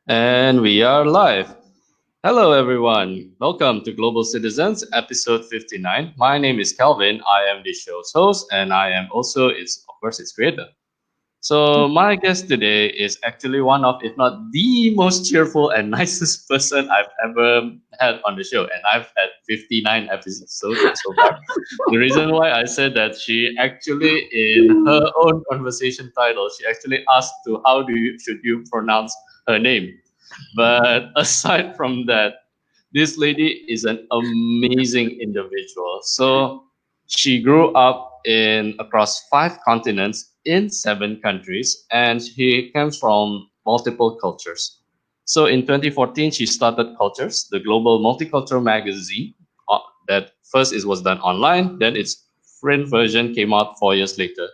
And we are live. Hello, everyone. Welcome to Global Citizens, episode 59. My name is Calvin. I am the show's host, and I am also its creator. So, my guest today is actually one of, if not the most cheerful and nicest person I've ever had on the show, and I've had 59 episodes so far. The reason why I said that she actually, in her own conversation title, she actually asked to how do you should you pronounce her name. But aside from that, this lady is an amazing individual. So she grew up in across 5 continents in 7 countries, and she comes from multiple cultures. So in 2014, she started Cultures, the global multicultural magazine. That first it was done online, then its print version came out 4 years later.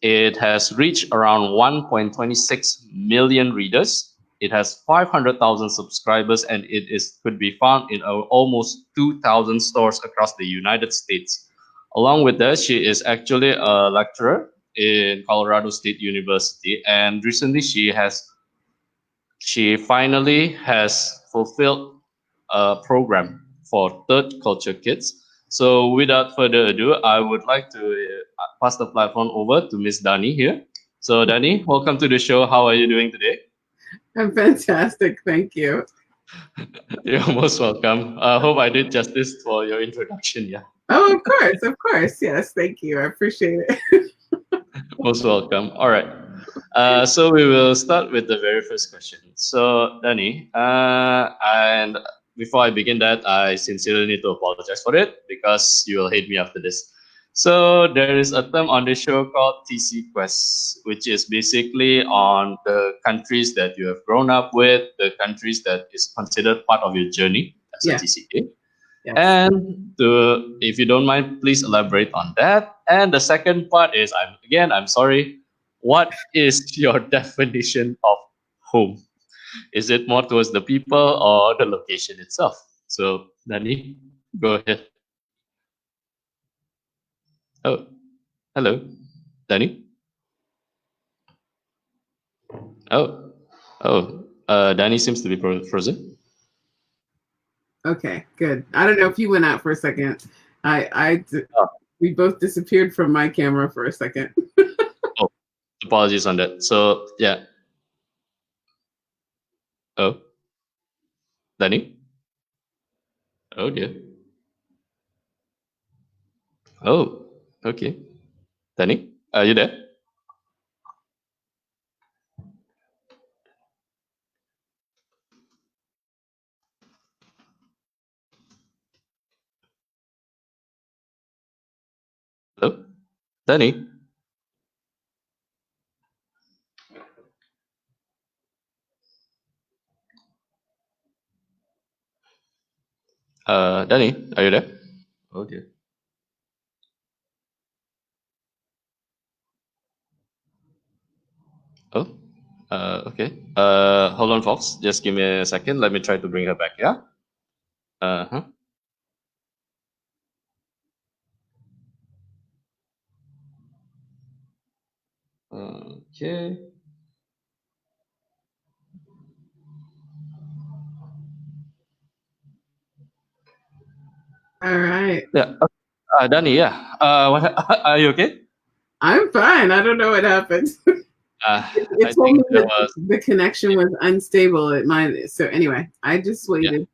It has reached around 1.26 million readers. It has 500,000 subscribers, and it is could be found in almost 2,000 stores across the United States. Along with that, she is actually a lecturer in Colorado State University, and recently she finally has fulfilled a program for third culture kids. So without further ado, I would like to pass the platform over to Miss Dani here. So Dani, welcome to the show. How are you doing today? I'm fantastic. Thank you. You're most welcome. I hope I did justice for your introduction. Yeah, Oh, of course. Of course. Yes. Thank you. I appreciate it. most welcome. All right. So we will start with the very first question. So, Danny, and before I begin that, I sincerely need to apologize for it because you will hate me after this. So there is a term on the show called TC Quest, which is basically on the countries that you have grown up with, the countries that is considered part of your journey as a Yeah. TCK. Yes. And if you don't mind, please elaborate on that. And the second part is, I'm sorry. What is your definition of home? Is it more towards the people or the location itself? So, Dani, go ahead. Oh, hello, Dani. Oh, Dani seems to be frozen. Okay. Good. I don't know if you went out for a second. Oh, We both disappeared from my camera for a second. oh, apologies on that. So, yeah. Oh, Dani. Oh dear. Oh, okay. Dani, are you there? Hello, Dani. Danny, are you there? Oh dear. Oh, okay. Hold on, folks. Just give me a second. Let me try to bring her back. Yeah. Uh-huh. Okay. All right. Yeah. Danny. Yeah. What? Are you okay? I'm fine. I don't know what happened. I It told think me there that was. the connection was unstable at mine. So anyway, I just Yeah. waited.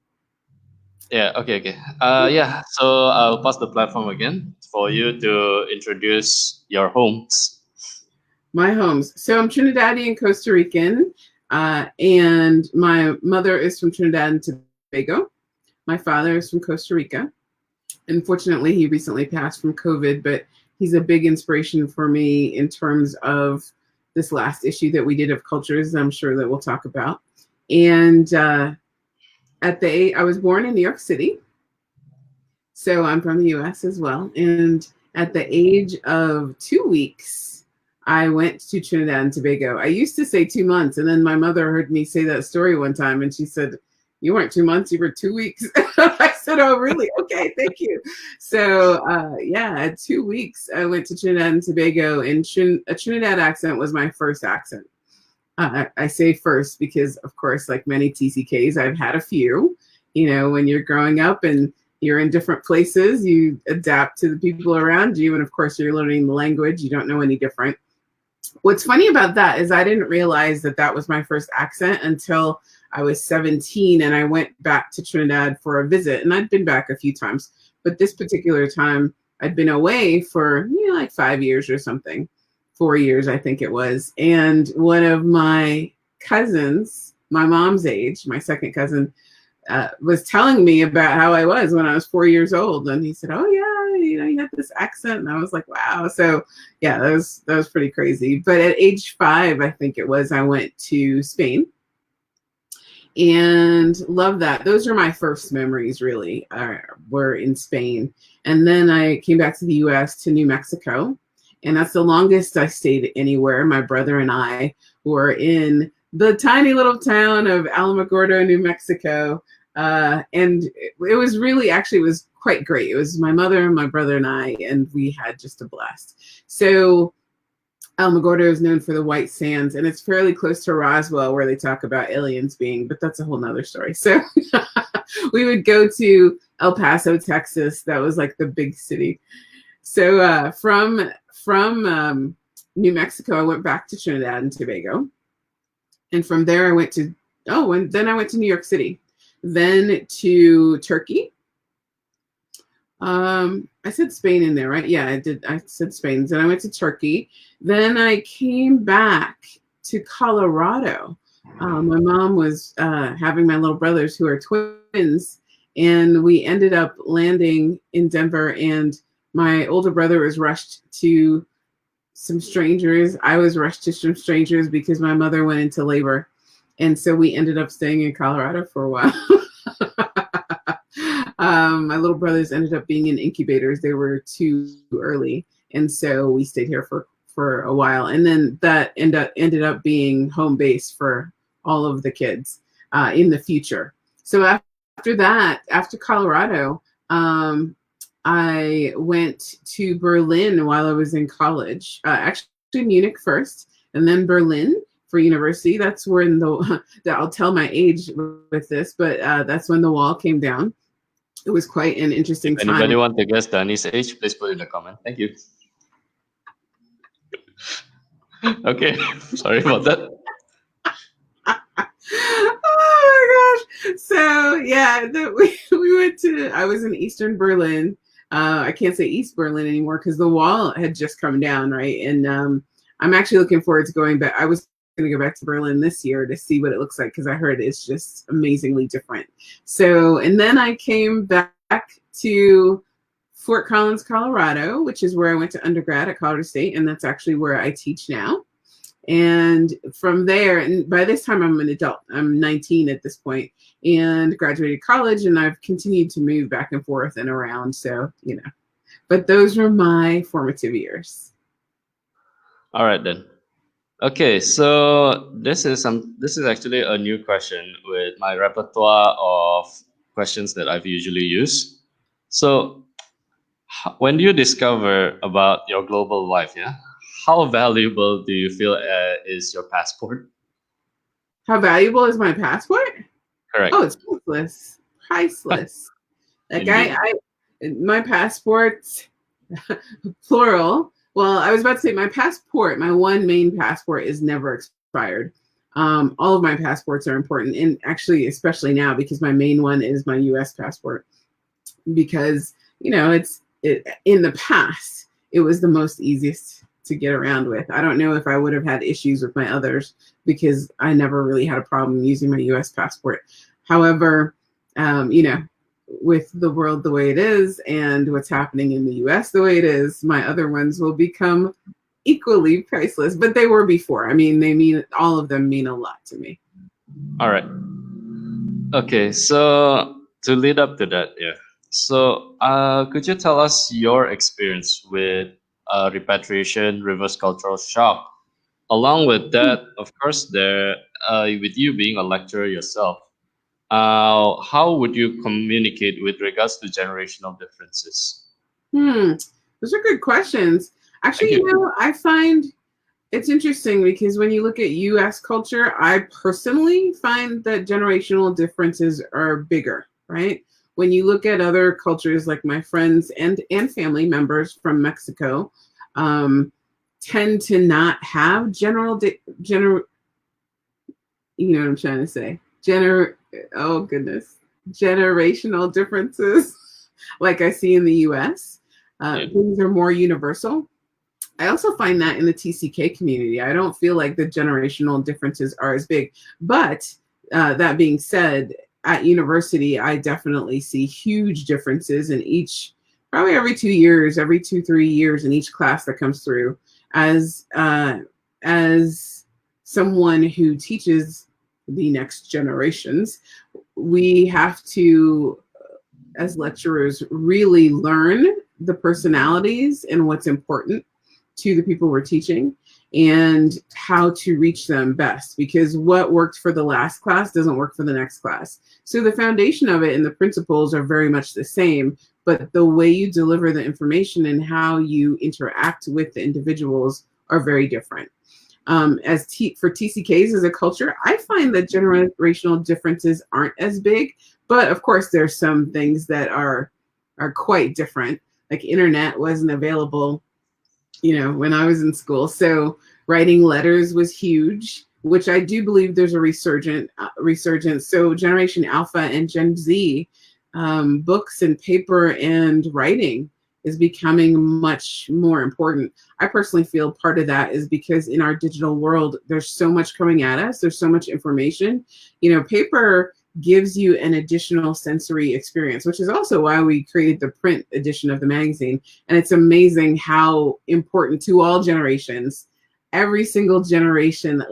Yeah. Okay. Okay. Yeah. So I'll pass the platform again for you to introduce your homes. My homes. So I'm Trinidadian Costa Rican, and my mother is from Trinidad and Tobago. My father is from Costa Rica. Unfortunately, he recently passed from COVID, but he's a big inspiration for me in terms of this last issue that we did of cultures. I'm sure that we'll talk about. And I was born in New York City, so I'm from the U.S. as well. And at the age of 2 weeks, I went to Trinidad and Tobago. I used to say 2 months, and then my mother heard me say that story one time, and she said, "You weren't 2 months; you were 2 weeks." I said, "Oh, really? Okay, thank you." So, yeah, at 2 weeks, I went to Trinidad and Tobago, and a Trinidad accent was my first accent. I say first because, of course, like many TCKs, I've had a few. When you're growing up and you're in different places, you adapt to the people around you. And of course, you're learning the language. You don't know any different. What's funny about that is I didn't realize that that was my first accent until I was 17 and I went back to Trinidad for a visit. And I'd been back a few times, but this particular time I'd been away for like 5 years or something, 4 years, I think it was. And one of my cousins, my mom's age, my second cousin, was telling me about how I was when I was 4 years old. And he said, oh, yeah, you had this accent. And I was like, wow. So, yeah, that was pretty crazy. But at age 5, I think it was, I went to Spain and love that. Those are my first memories, really, were in Spain. And then I came back to the U.S. to New Mexico. And that's the longest I stayed anywhere. My brother and I were in the tiny little town of Alamogordo, New Mexico. And it was really, actually, it was quite great. It was my mother and my brother and I, and we had just a blast. So Alamogordo is known for the white sands, and it's fairly close to Roswell, where they talk about aliens being, but that's a whole nother story. So we would go to El Paso, Texas. That was like the big city. So from New Mexico, I went back to Trinidad and Tobago. And from there, I went to New York City, then to Turkey. I said Spain in there, right? Yeah, I did. I said Spain. Then I went to Turkey. Then I came back to Colorado. My mom was having my little brothers, who are twins, and we ended up landing in Denver. And my older brother was rushed to some strangers. I was rushed to some strangers because my mother went into labor. And so we ended up staying in Colorado for a while. My little brothers ended up being in incubators. They were too early. And so we stayed here for a while. And then that ended up being home base for all of the kids in the future. So after that, after Colorado, I went to Berlin while I was in college. Actually, Munich first, and then Berlin for university. That's when I'll tell my age with this, but that's when the wall came down. It was quite an interesting time. Anybody want to guess Dani's age? Please put in the comment. Thank you. Okay, sorry about that. Oh my gosh! So yeah, we went to. I was in Eastern Berlin. I can't say East Berlin anymore because the wall had just come down, right? And I'm actually looking forward to going back. I was going to go back to Berlin this year to see what it looks like because I heard it's just amazingly different. So, and then I came back to Fort Collins, Colorado, which is where I went to undergrad at Colorado State, and that's actually where I teach now. And from there, and by this time I'm an adult, I'm 19 at this point, and graduated college, and I've continued to move back and forth and around. So, but those were my formative years. All right then. Okay, so this is actually a new question with my repertoire of questions that I've usually used. So, when do you discover about your global life? Yeah, how valuable do you feel is your passport? How valuable is my passport? Correct. Oh, it's priceless. Priceless. Like my passports, plural. Well, I was about to say my passport, my one main passport is never expired. All of my passports are important. And actually, especially now, because my main one is my US passport. Because, it's in the past, it was the most easiest to get around with. I don't know if I would have had issues with my others because I never really had a problem using my US passport. However, with the world the way it is and what's happening in the US the way it is, my other ones will become equally priceless, but they were before. I mean, all of them mean a lot to me. All right. Okay, so to lead up to that, yeah. So, could you tell us your experience with repatriation, reverse cultural shock? Along with that, of course, with you being a lecturer yourself, how would you communicate with regards to generational differences? Those are good questions. Actually, I find It's interesting because when you look at US culture, I personally find that generational differences are bigger, right? When you look at other cultures, like my friends and family members from Mexico, um, tend to not have you know what I'm trying to say, oh goodness, generational differences like I see in the US. Yeah. Things are more universal. I also find that in the TCK community, I don't feel like the generational differences are as big. But that being said, at university, I definitely see huge differences in each, probably every 2 years, every 2, 3 years in each class that comes through. As someone who teaches the next generations, we have to, as lecturers, really learn the personalities and what's important to the people we're teaching and how to reach them best, because what worked for the last class doesn't work for the next class. So the foundation of it and the principles are very much the same, but the way you deliver the information and how you interact with the individuals are very different. For TCKs as a culture, I find that generational differences aren't as big, but of course there's some things that are quite different. Like internet wasn't available, when I was in school. So writing letters was huge, which I do believe there's a resurgence. So Generation Alpha and Gen Z, books and paper and writing is becoming much more important. I personally feel part of that is because in our digital world, there's so much coming at us. There's so much information. Paper gives you an additional sensory experience, which is also why we created the print edition of the magazine. And it's amazing how important to all generations. Every single generation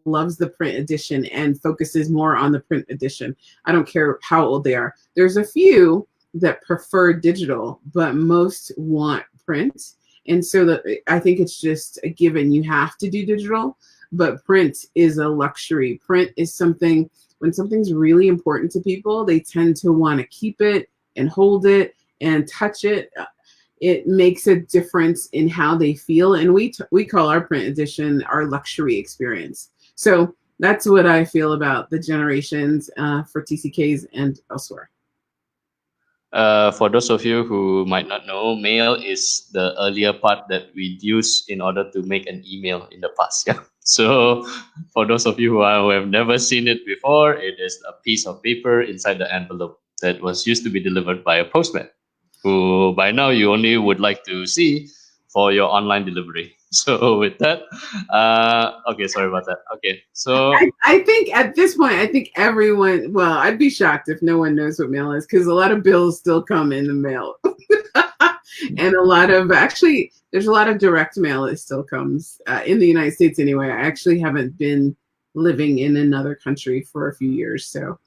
loves the print edition and focuses more on the print edition. I don't care how old they are. There's a few that prefer digital, but most want print. And so I think it's just a given. You have to do digital, but print is a luxury. Print is something, when something's really important to people, they tend to want to keep it and hold it and touch it. It makes a difference in how they feel. And we call our print edition our luxury experience. So that's what I feel about the generations for TCKs and elsewhere. For those of you who might not know, mail is the earlier part that we use in order to make an email in the past. Yeah. So, for those of you who have never seen it before, it is a piece of paper inside the envelope that was used to be delivered by a postman, who by now you only would like to see for your online delivery. So, with that, okay, sorry about that. Okay, so I think at this point, I think everyone, well, I'd be shocked if no one knows what mail is, because a lot of bills still come in the mail. And there's a lot of direct mail that still comes in the United States anyway. I actually haven't been living in another country for a few years. So,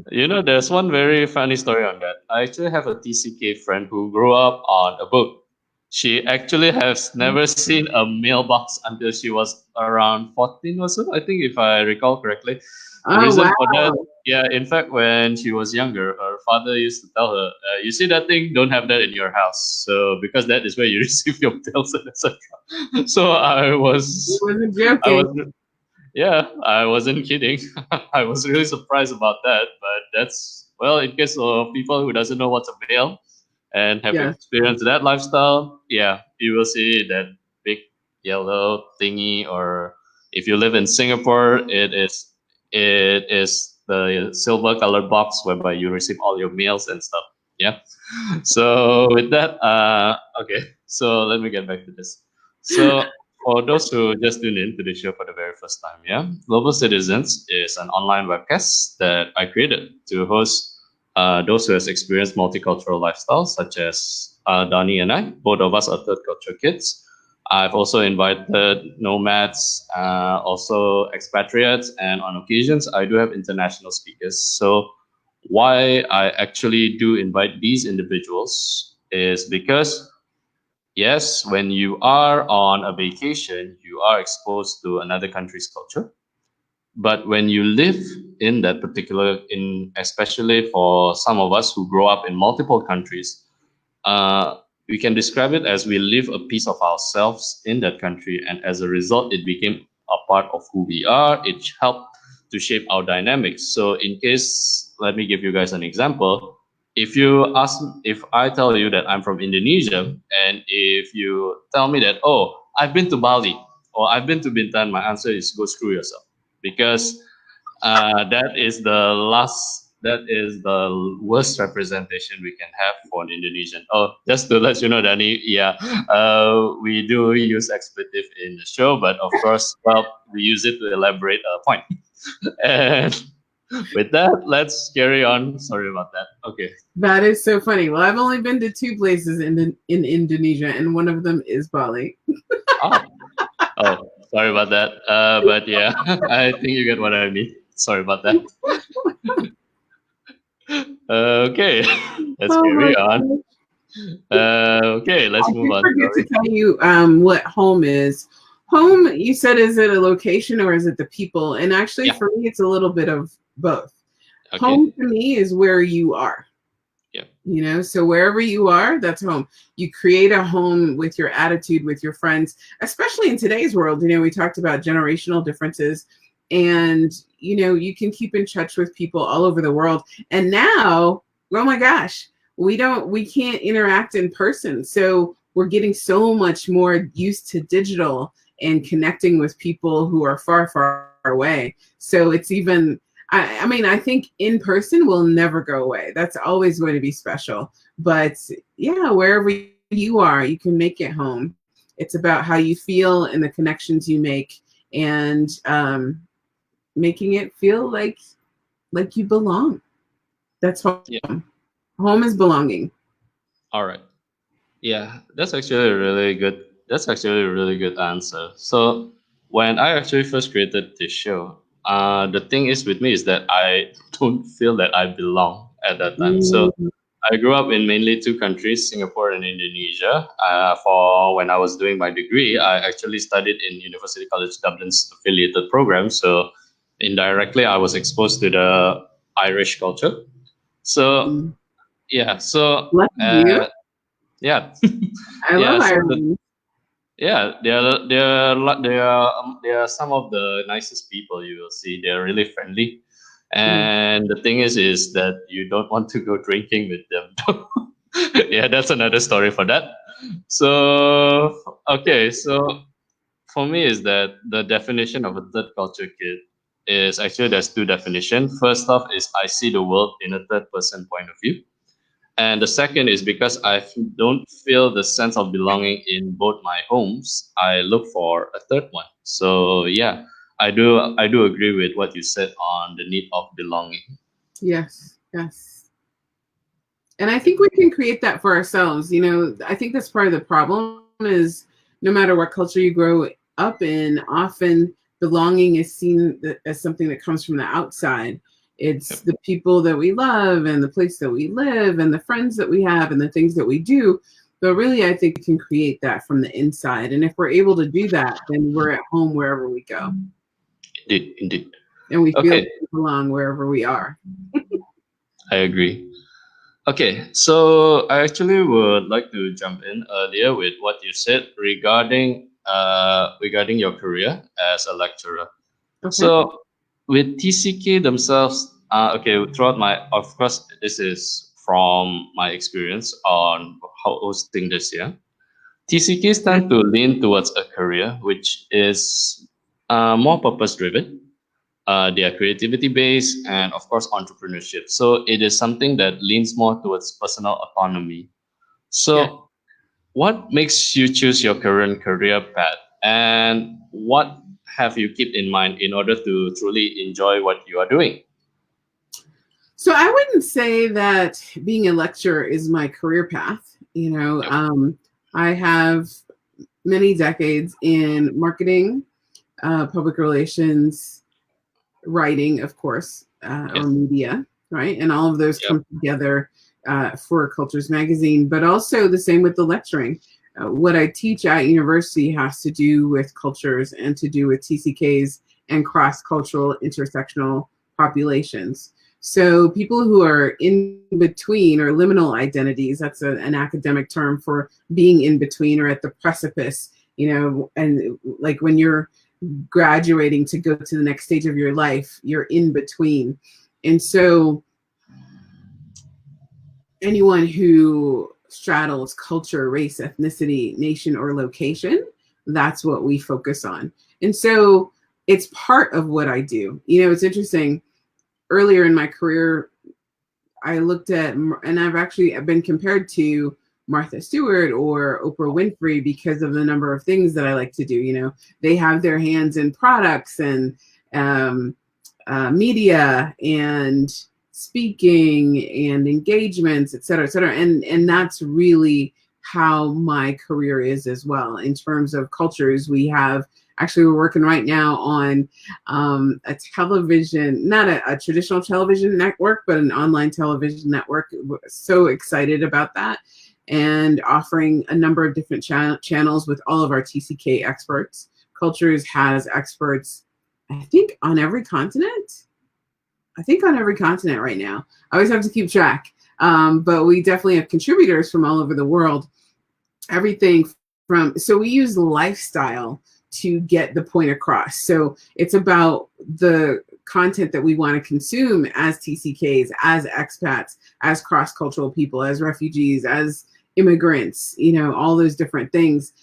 there's one very funny story on that. I actually have a TCK friend who grew up on a boat. She actually has never seen a mailbox until she was around 14 or so, I think, if I recall correctly. The oh, reason for that, wow. yeah, in fact, when she was younger, her father used to tell her, "You see that thing? Don't have that in your house." So because that is where you receive your bills and etc. So He wasn't I joking. was, yeah, I wasn't kidding. I was really surprised about that. But that's, well, in case of people who doesn't know what's a mail and have Yes. experienced that lifestyle, yeah, you will see that big yellow thingy. Or if you live in Singapore, it is the silver colored box whereby you receive all your mails and stuff. Yeah. So with that, okay. So let me get back to this. So for those who just tuned in to the show for the very first time, yeah, Global Citizens is an online webcast that I created to host those who has experienced multicultural lifestyles, such as Doni and I. Both of us are third culture kids. I've also invited nomads, also expatriates, and on occasions I do have international speakers. So why I actually do invite these individuals is because, yes, when you are on a vacation, you are exposed to another country's culture. But when you live in that particular, in especially for some of us who grow up in multiple countries, uh, We can describe it as we live a piece of ourselves in that country, and as a result, it became a part of who we are. It helped to shape our dynamics. So, in case, let me give you guys an example. If I tell you that I'm from Indonesia, and if you tell me that, oh, I've been to Bali or I've been to Bintan, my answer is go screw yourself, because that is the worst representation we can have for an Indonesian. Oh, just to let you know, Danny, yeah, we do use expletive in the show, but of course, well, we use it to elaborate a point. And with that, let's carry on. Sorry about that. Okay. That is so funny. Well, I've only been to two places in Indonesia, and one of them is Bali. Oh, oh, sorry about that. But yeah, I think you get what I mean. Sorry about that. Okay, let's Oh my carry on. gosh. Okay, let's I move did on. forget to Sorry. tell you what home is. Home, you said, is it a location or is it the people? And actually, Yeah. for me, it's a little bit of both. Okay. Home to me is where you are. Yeah. So wherever you are, that's home. You create a home with your attitude, with your friends, especially in today's world. We talked about generational differences, and you can keep in touch with people all over the world. And now, oh my gosh, we can't interact in person, so we're getting so much more used to digital and connecting with people who are far, far away. So it's even, I mean, I think in person will never go away. That's always going to be special. But yeah, wherever you are, you can make it home. It's about how you feel and the connections you make, and making it feel like you belong. That's home. Yeah. Home is belonging. All right. Yeah, that's actually a really good. That's actually a really good answer. So when I actually first created this show, the thing is with me is that I don't feel that I belong at that time. So Mm, I grew up in mainly two countries, Singapore and Indonesia. For when I was doing my degree, I actually studied in University College Dublin's affiliated program. So indirectly, I was exposed to the Irish culture. So mm. yeah, so Lucky you. yeah, I yeah. love So the Ireland. yeah, they are some of the nicest people you will see. They're really friendly, Mm. and the thing is that you don't want to go drinking with them. Yeah, that's another story for that. So okay, so for me is that the definition of a third culture kid is actually there's two definitions. First off is I see the world in a third person point of view. And the second is because don't feel the sense of belonging in both my homes, I look for a third one. So yeah, I do agree with what you said on the need of belonging. Yes, yes. And I think we can create that for ourselves. I think that's part of the problem is no matter what culture you grow up in, often belonging is seen as something that comes from the outside. It's Yep. the people that we love and the place that we live and the friends that we have and the things that we do. But really, I think we can create that from the inside. And if we're able to do that, then we're at home wherever we go. Indeed, indeed. And we feel like Okay, we belong wherever we are. I agree. Okay, so I actually would like to jump in earlier with what you said regarding your career as a lecturer. Okay. So with TCK themselves, okay, throughout of course, this is from my experience on hosting this year. TCKs Okay. tend to lean towards a career which is more purpose driven. They are creativity based and of course entrepreneurship. So it is something that leans more towards personal autonomy. Yeah. So what makes you choose your current career path, and what have you keep in mind in order to truly enjoy what you are doing? So I wouldn't say that being a lecturer is my career path. Yep. I have many decades in marketing, public relations, writing, of course, or Yes. media, right? And all of those Yep. come together for Cultures Magazine, but also the same with the lecturing. What I teach at university has to do with cultures and to do with TCKs and cross cultural intersectional populations. So people who are in between, or liminal identities, that's an academic term for being in between or at the precipice, and like when you're graduating to go to the next stage of your life, you're in between. And so anyone who straddles culture, race, ethnicity, nation, or location, that's what we focus on. And so it's part of what I do. It's interesting. Earlier in my career, I looked at, and I've been compared to Martha Stewart or Oprah Winfrey because of the number of things that I like to do. They have their hands in products and media and speaking and engagements, et cetera, et cetera. And that's really how my career is as well. In terms of cultures, we're working right now on a television, not a traditional television network, but an online television network. We're so excited about that, and offering a number of different channels with all of our TCK experts. Cultures has experts, I think, on every continent. Right now. I always have to keep track. But we definitely have contributors from all over the world. So we use lifestyle to get the point across. So it's about the content that we want to consume as TCKs, as expats, as cross-cultural people, as refugees, as immigrants, all those different things,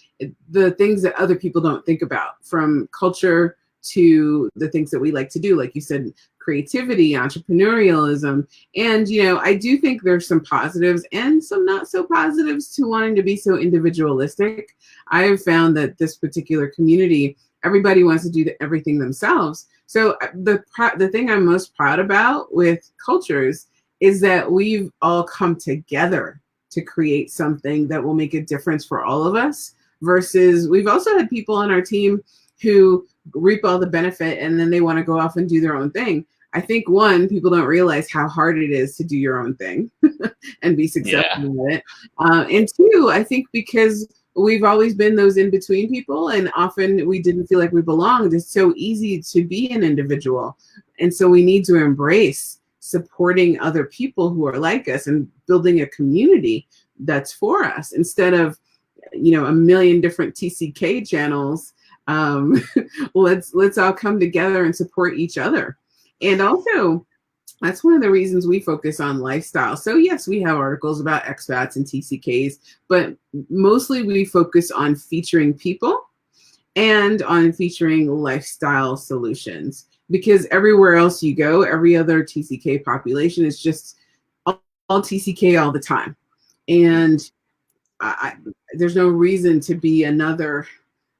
the things that other people don't think about, from culture to the things that we like to do, like you said, creativity, entrepreneurialism. And, I do think there's some positives and some not so positives to wanting to be so individualistic. I have found that this particular community, everybody wants to do everything themselves. So the thing I'm most proud about with cultures is that we've all come together to create something that will make a difference for all of us, versus we've also had people on our team who reap all the benefit and then they want to go off and do their own thing. I think, one, people don't realize how hard it is to do your own thing and be successful at it. And two, I think because we've always been those in-between people, and often we didn't feel like we belonged. It's so easy to be an individual. And so we need to embrace supporting other people who are like us and building a community that's for us, instead of, a million different TCK channels. Let's all come together and support each other. And also, that's one of the reasons we focus on lifestyle. So yes, we have articles about expats and TCKs, but mostly we focus on featuring people and on featuring lifestyle solutions, because everywhere else you go, every other TCK population is just all TCK all the time. And there's no reason to be another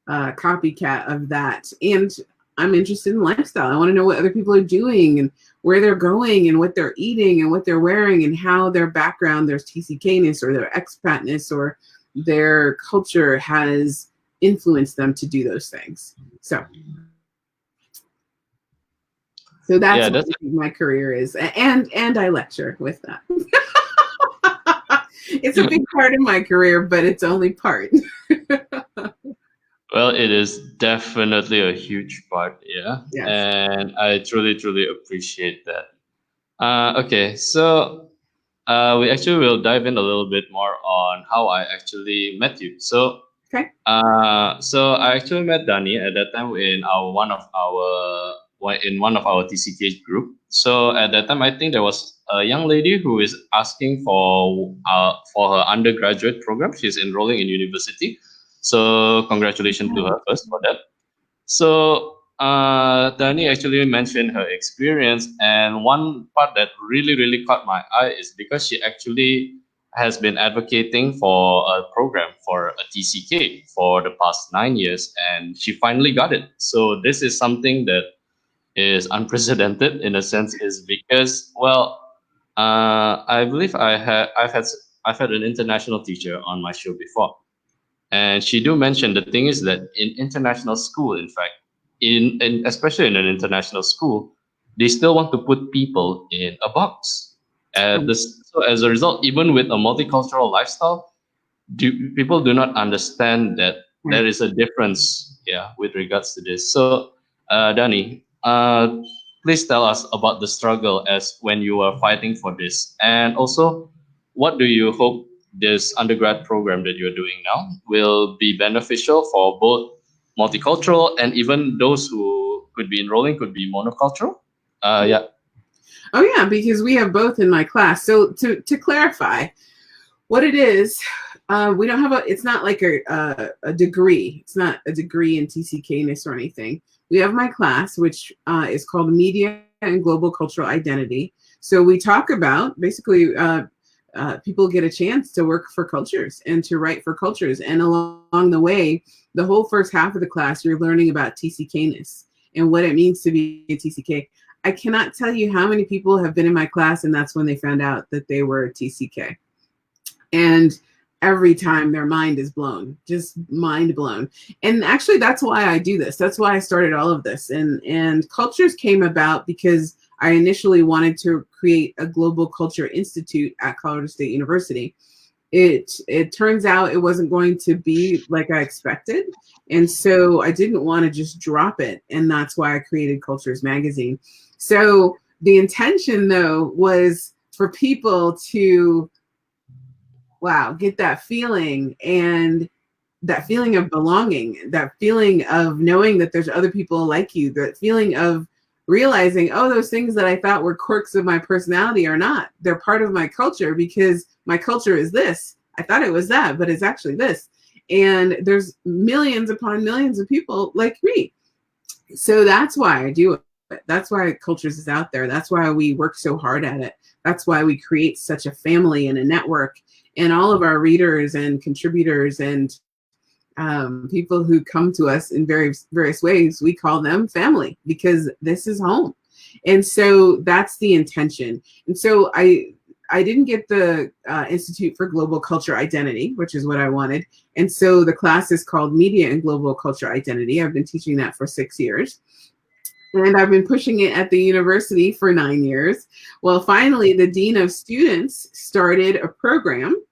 copycat of that. And I'm interested in lifestyle. I want to know what other people are doing and where they're going and what they're eating and what they're wearing and how their background, their TCK-ness or their expatness or their culture has influenced them to do those things. So that's what my career is. And I lecture with that. It's a big part of my career, but it's only part. Well, it is definitely a huge part, yeah. Yes. And I truly, truly appreciate that. Okay, so we actually will dive in a little bit more on how I actually met you. So, okay. So I actually met Dani at that time in one of our TCK group. So at that time, I think there was a young lady who is asking for her undergraduate program. She's enrolling in university. So congratulations to her first for that. So Dani actually mentioned her experience, and one part that really, really caught my eye is because she actually has been advocating for a program for a TCK for the past 9 years, and she finally got it. So this is something that is unprecedented in a sense, is because, well, I believe I've had an international teacher on my show before. And she do mention the thing is that in international school, in fact, especially in an international school, they still want to put people in a box. So as a result, even with a multicultural lifestyle, people do not understand that there is a difference, yeah, with regards to this. So, Dani, please tell us about the struggle as when you were fighting for this, and also what do you hope this undergrad program that you're doing now will be beneficial for both multicultural and even those who could be enrolling could be monocultural. Yeah. Oh yeah, because we have both in my class. So to clarify, what it is, we don't have a. It's not like a degree. It's not a degree in TCKness or anything. We have my class, which is called Media and Global Cultural Identity. So we talk about basically people get a chance to work for cultures and to write for cultures. And along the way, the whole first half of the class, you're learning about TCKness and what it means to be a TCK. I cannot tell you how many people have been in my class and that's when they found out that they were a TCK. And every time their mind is blown, just mind blown. And actually that's why I do this. That's why I started all of this. And cultures came about because I initially wanted to create a global culture institute at Colorado State University. It turns out it wasn't going to be like I expected. And so I didn't want to just drop it. And that's why I created Cultures Magazine. So the intention though was for people to get that feeling, and that feeling of belonging, that feeling of knowing that there's other people like you, that feeling of realizing, oh, those things that I thought were quirks of my personality are not. They're part of my culture because my culture is this. I thought it was that, but it's actually this. And there's millions upon millions of people like me. So that's why I do it. That's why Cultures is out there. That's why we work so hard at it. That's why we create such a family and a network. And all of our readers and contributors and people who come to us in various ways, we call them family because this is home. And so that's the intention. And so I didn't get the Institute for Global Culture Identity, which is what I wanted. And so the class is called Media and Global Culture Identity. I've been teaching that for 6 years. And I've been pushing it at the university for 9 years. Well, finally, the dean of students started a program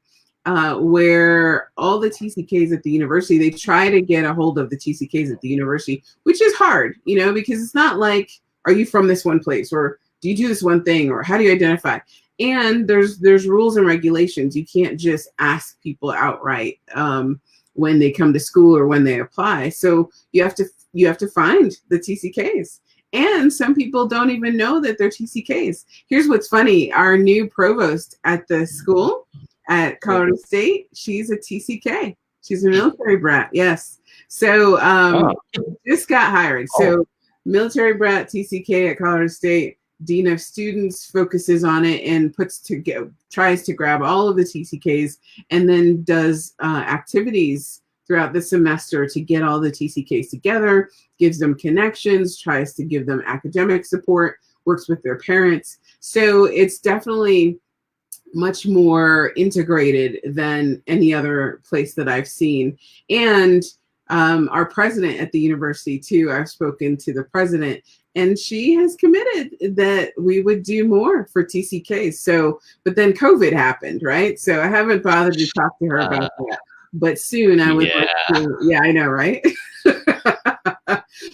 where all the TCKs at the university, they try to get a hold of the TCKs at the university, which is hard, because it's not like, are you from this one place, or do you do this one thing, or how do you identify? And there's rules and regulations. You can't just ask people outright when they come to school or when they apply. So you have to find the TCKs. And some people don't even know that they're TCKs. Here's what's funny. Our new provost at the school at Colorado State, she's a TCK. She's a military brat. Yes. So just got hired. So military brat, TCK at Colorado State, dean of students focuses on it and tries to grab all of the TCKs and then does activities throughout the semester to get all the TCKs together, gives them connections, tries to give them academic support, works with their parents. So it's definitely much more integrated than any other place that I've seen. And our president at the university too, I've spoken to the president, and she has committed that we would do more for TCKs. So, but then COVID happened, right? So I haven't bothered to talk to her about that. But soon I would like to, yeah, I know, right?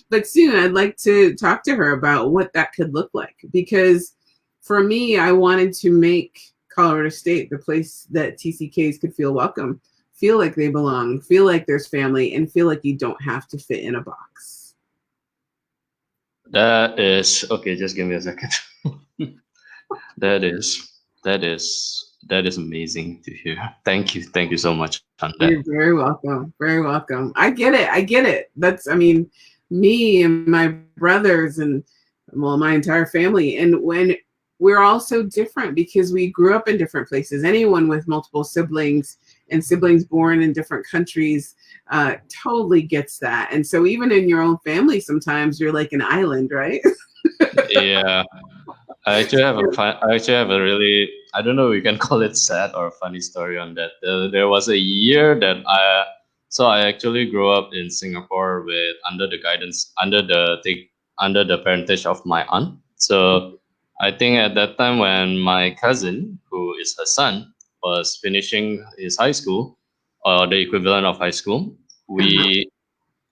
But soon I'd like to talk to her about what that could look like. Because for me, I wanted to make Colorado State the place that TCKs could feel welcome, feel like they belong, feel like there's family, and feel like you don't have to fit in a box. That is okay. Just give me a second. that is amazing to hear. Thank you so much on that. You're very welcome. Very welcome. I get it. Me and my brothers and my entire family. And when we're all so different because we grew up in different places. Anyone with multiple siblings and siblings born in different countries totally gets that. And so even in your own family, sometimes you're like an island, right? Yeah. I actually have a really, I don't know if you can call it sad or funny story on that. There was a year that I actually grew up in Singapore under the parentage of my aunt. So I think at that time when my cousin, who is her son, was finishing his high school, or the equivalent of high school, I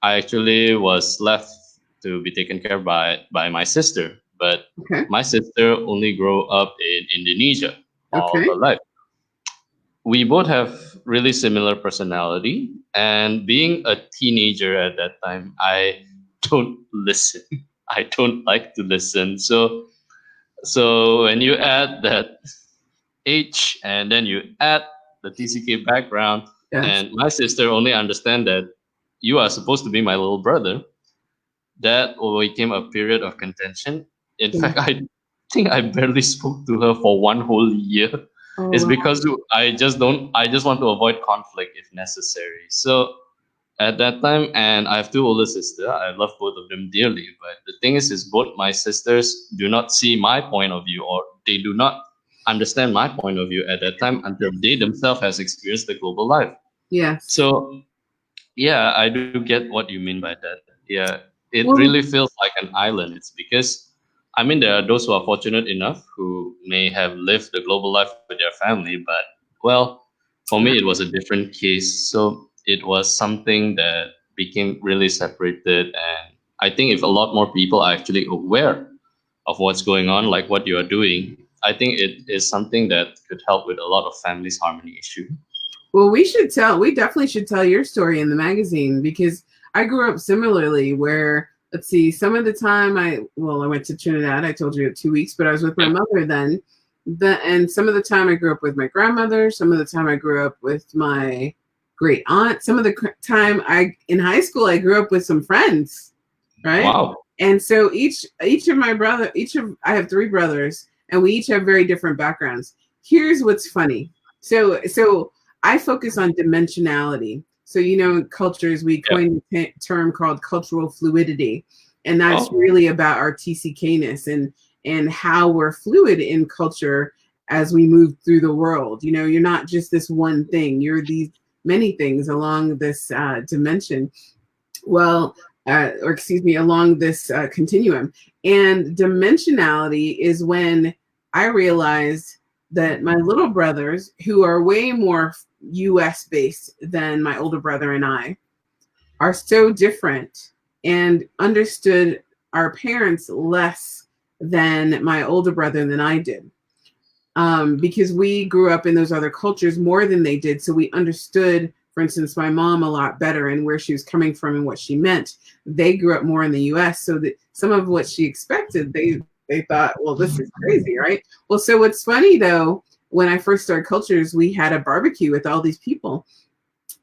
actually was left to be taken care by my sister. but Okay. my sister only grew up in Indonesia all Okay. her life. We both have really similar personality, and being a teenager at that time, I don't listen. I don't like to listen. So when you add that age and then you add the TCK background, Yes. and my sister only understand that you are supposed to be my little brother, that became a period of contention. In Yeah. fact, I think I barely spoke to her for one whole year. Oh It's wow. because I just want to avoid conflict if necessary. So at that time, and I have two older sisters. I love both of them dearly. But the thing is both my sisters do not see my point of view, or they do not understand my point of view at that time until they themselves has experienced the global life. Yes. So yeah, I do get what you mean by that. Yeah, it really Well, feels like an island. It's because, I mean, there are those who are fortunate enough who may have lived the global life with their family, but well, for me, it was a different case. So it was something that became really separated. And I think if a lot more people are actually aware of what's going on, like what you are doing, I think it is something that could help with a lot of families' harmony issue. well, we definitely should tell your story in the magazine because I grew up similarly where, let's see, some of the time I went to Trinidad, I told you 2 weeks, but I was with my Yeah. mother then. And some of the time I grew up with my grandmother, some of the time I grew up with my great aunt, some of the time in high school, I grew up with some friends, right? Wow. And so each of my brother, I have three brothers, and we each have very different backgrounds. Here's what's funny. So I focus on dimensionality. So in cultures we Yeah. coined a term called cultural fluidity, and that's Oh, really about our TCKness and how we're fluid in culture as we move through the world. You're not just this one thing. You're these many things along this dimension. Well, or excuse me, along this continuum. And dimensionality is when I realized that my little brothers, who are way more US based than my older brother and I, are so different and understood our parents less than my older brother than I did. Because we grew up in those other cultures more than they did. So we understood, for instance, my mom a lot better and where she was coming from and what she meant. They grew up more in the US. So that some of what she expected, they thought, well, this is crazy, right? Well, so what's funny though, when I first started cultures, we had a barbecue with all these people.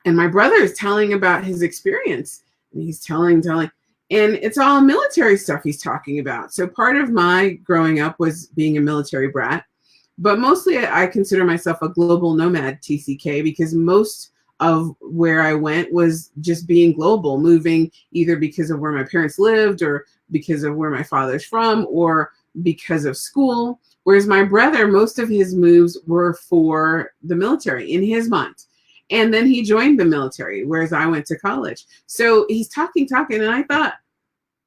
And my brother is telling about his experience. And he's telling. And it's all military stuff he's talking about. So part of my growing up was being a military brat, but mostly I consider myself a global nomad TCK because most of where I went was just being global, moving either because of where my parents lived or because of where my father's from or because of school. Whereas my brother, most of his moves were for the military in his mind. And then he joined the military, whereas I went to college. So he's talking, and I thought,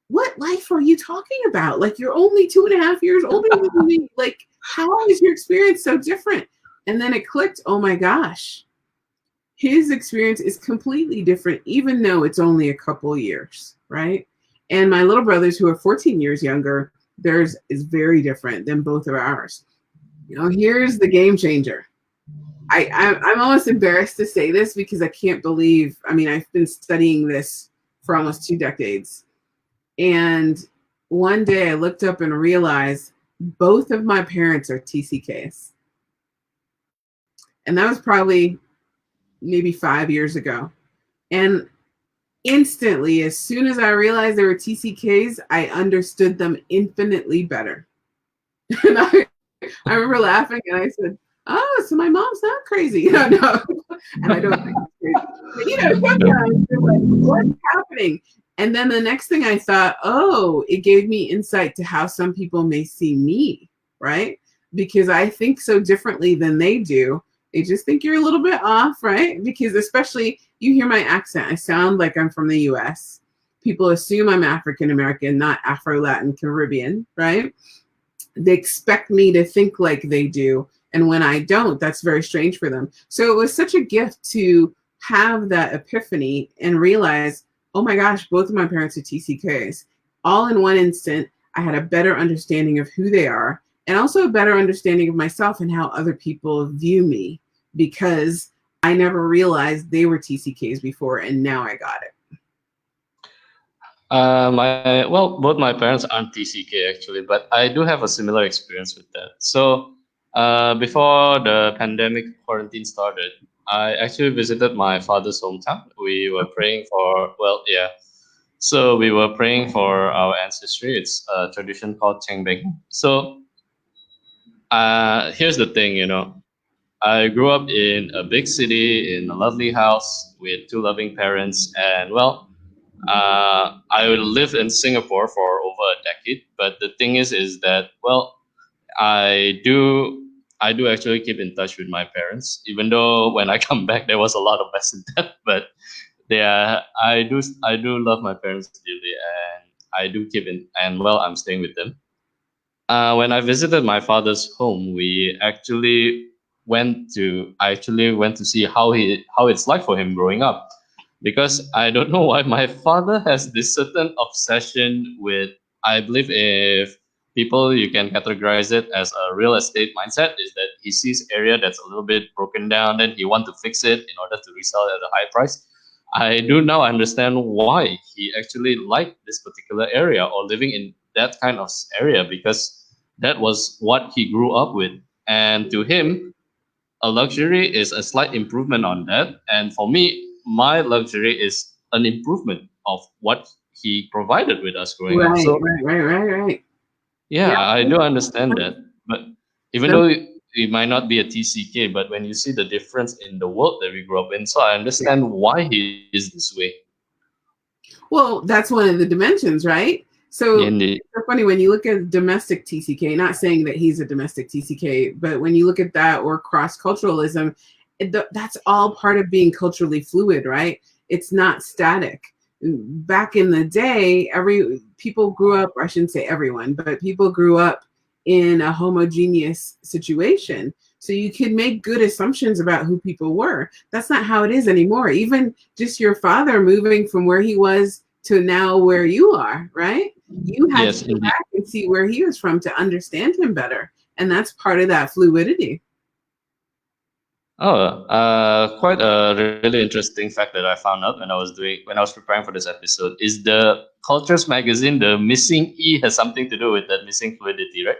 what life are you talking about? Like, you're only 2.5 years older than me. Like, how is your experience so different? And then it clicked. Oh my gosh, his experience is completely different, even though it's only a couple years, right? And my little brothers, who are 14 years younger, theirs is very different than both of ours. Here's the game changer. I'm almost embarrassed to say this because I can't believe, I mean, I've been studying this for almost 2 decades. And one day I looked up and realized both of my parents are TCKs. And that was probably maybe 5 years ago. And instantly, as soon as I realized they were TCKs, I understood them infinitely better. And I remember laughing and I said, oh, so my mom's not crazy. No, no. And I don't think it's crazy. But sometimes you're like, what's happening? And then the next thing I thought, oh, it gave me insight to how some people may see me, right? Because I think so differently than they do. They just think you're a little bit off, right? Because especially you hear my accent, I sound like I'm from the US. People assume I'm African American, not Afro Latin Caribbean, right? They expect me to think like they do. And when I don't, that's very strange for them. So it was such a gift to have that epiphany and realize, oh my gosh, both of my parents are TCKs. All in one instant, I had a better understanding of who they are, and also a better understanding of myself and how other people view me, because I never realized they were TCKs before, and now I got it. Both my parents aren't TCK actually, but I do have a similar experience with that. So, before the pandemic quarantine started, I actually visited my father's hometown. We were praying for, well, yeah. So we were praying for our ancestry. It's a tradition called Chengbeng. So, here's the thing, I grew up in a big city in a lovely house with two loving parents, and well, I lived in Singapore for over a decade. But the thing is that well, I do I do actually keep in touch with my parents, even though when I come back there was a lot of mess in that. But I do love my parents dearly, and I do keep in and well I'm staying with them. When I visited my father's home, I actually went to see how it's like for him growing up, because I don't know why my father has this certain obsession with. I believe if people you can categorize it as a real estate mindset is that he sees area that's a little bit broken down, then he want to fix it in order to resell it at a high price. I do now understand why he actually liked this particular area or living in that kind of area, because that was what he grew up with. And to him, a luxury is a slight improvement on that. And for me, my luxury is an improvement of what he provided with us growing up. Right, So, right, right, right, right. yeah, Yeah. I do understand that. But even Some, though it might not be a TCK, but when you see the difference in the world that we grew up in, so I yeah. understand why he is this way. Well, that's one of the dimensions, right? So Indeed. it's so funny when you look at domestic TCK, not saying that he's a domestic TCK, but when you look at that or cross culturalism, that's all part of being culturally fluid, right? It's not static. Back in the day, every people grew up, or I shouldn't say everyone, but people grew up in a homogeneous situation. So you could make good assumptions about who people were. That's not how it is anymore. Even just your father moving from where he was to now where you are, right? You had to Yes, go indeed. back and see where he was from to understand him better. And that's part of that fluidity. Oh, quite a really interesting fact that I found out when I was preparing for this episode is the Cultures magazine. The missing E has something to do with that missing fluidity, right?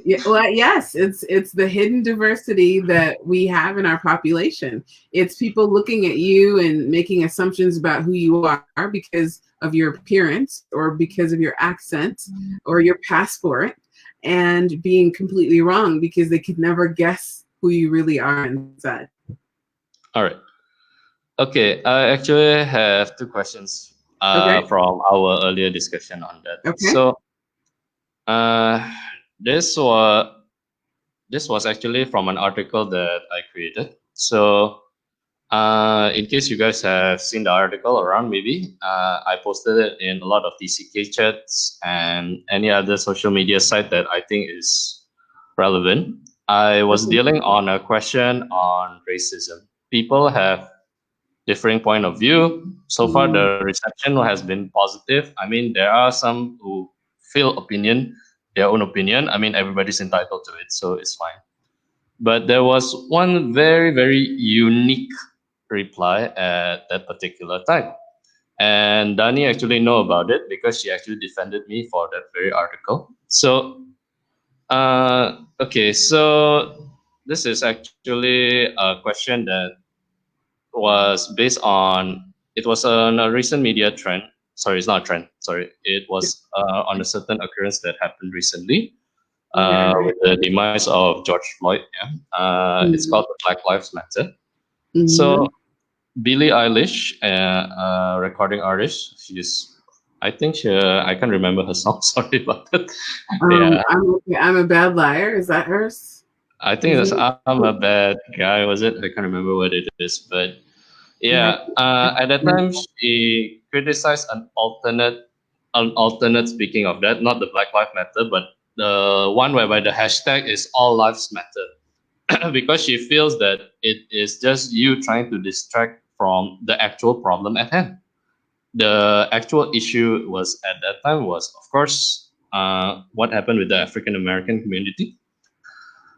Yeah, well, yes, it's the hidden diversity that we have in our population. It's people looking at you and making assumptions about who you are because of your appearance or because of your accent or your passport, and being completely wrong because they could never guess who you really are inside. All right. Okay. I actually have two questions Okay. from our earlier discussion on that. Okay. So, uh, this was this was actually from an article that I created. So, in case you guys have seen the article around, maybe I posted it in a lot of TCK chats and any other social media site that I think is relevant. I was Okay. dealing on a question on racism. People have differing point of view. So far, Mm, the reception has been positive. I mean, there are some who feel their own opinion. I mean, everybody's entitled to it, so it's fine. But there was one very, very unique reply at that particular time. And Dani actually know about it because she actually defended me for that very article. So, okay, so this is actually a question that was based on it was on a recent media trend. Sorry, it's not a trend. Sorry, it was on a certain occurrence that happened recently okay. with the demise of George Floyd. Yeah, it's called Mm-hmm. the Black Lives Matter. Mm-hmm. So Billie Eilish, a recording artist, I think I can't remember her song. Sorry about that. Yeah, I'm a bad liar. Is that hers? I think Is it's it? I'm a bad guy. Was it? I can't remember what it is, but Yeah. yeah, at that time she criticized an alternate. Speaking of that, not the Black Lives Matter, but the one whereby the hashtag is All Lives Matter, because she feels that it is just you trying to distract from the actual problem at hand. The actual issue was at that time was, of course, what happened with the African American community.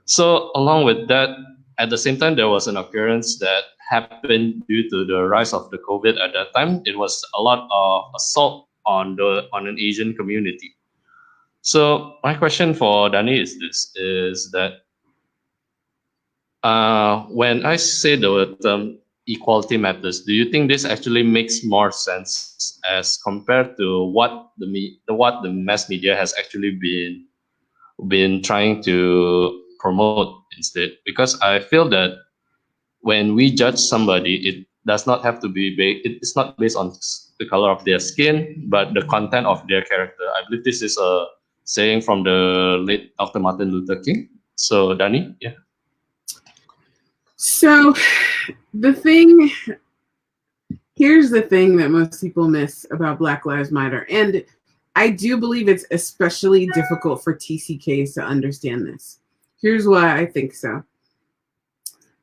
So along with that, at the same time, there was an occurrence that happened due to the rise of the COVID at that time. It was a lot of assault on an Asian community. So my question for Dani is this: is that when I say the term equality matters, do you think this actually makes more sense as compared to what the mass media has actually been trying to promote instead? Because I feel that when we judge somebody, it does not have to be it's not based on the color of their skin, but the content of their character. I believe this is a saying from the late Dr. Martin Luther King. So Dani, yeah. So here's the thing that most people miss about Black Lives Matter. And I do believe it's especially difficult for TCKs to understand this. Here's why I think so.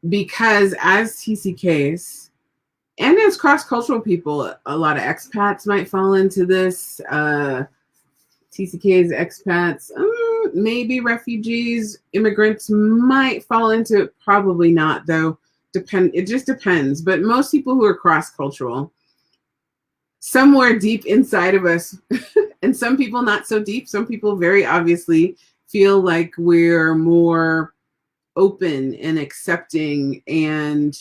Because as TCKs and as cross-cultural people, a lot of expats might fall into this. TCKs, expats, maybe refugees, immigrants might fall into it. Probably not, though. It just depends. But most people who are cross-cultural, somewhere deep inside of us, and some people not so deep, some people very obviously feel like we're more open and accepting and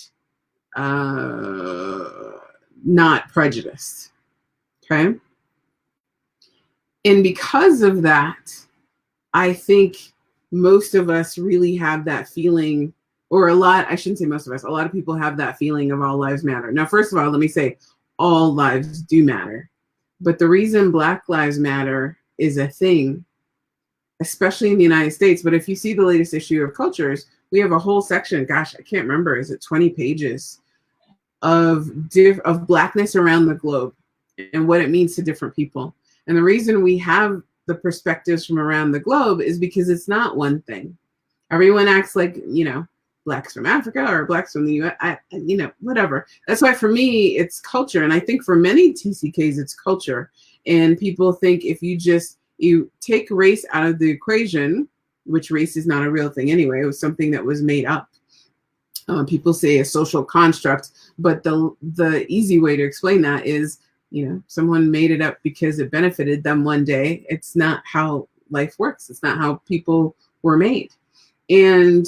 not prejudiced. Okay. And because of that, I think most of us really have that feeling, or I shouldn't say most of us, a lot of people have that feeling of all lives matter. Now, first of all, let me say all lives do matter. But the reason Black Lives Matter is a thing, especially in the United States, but if you see the latest issue of Cultures, we have a whole section, gosh, I can't remember, is it 20 pages of Blackness around the globe and what it means to different people. And the reason we have the perspectives from around the globe is because it's not one thing. Everyone acts like, Blacks from Africa or Blacks from the US, whatever. That's why for me, it's culture. And I think for many TCKs, it's culture. And people think if you take race out of the equation, which race is not a real thing anyway, it was something that was made up. People say a social construct, but the easy way to explain that is, someone made it up because it benefited them one day. It's not how life works. It's not how people were made. And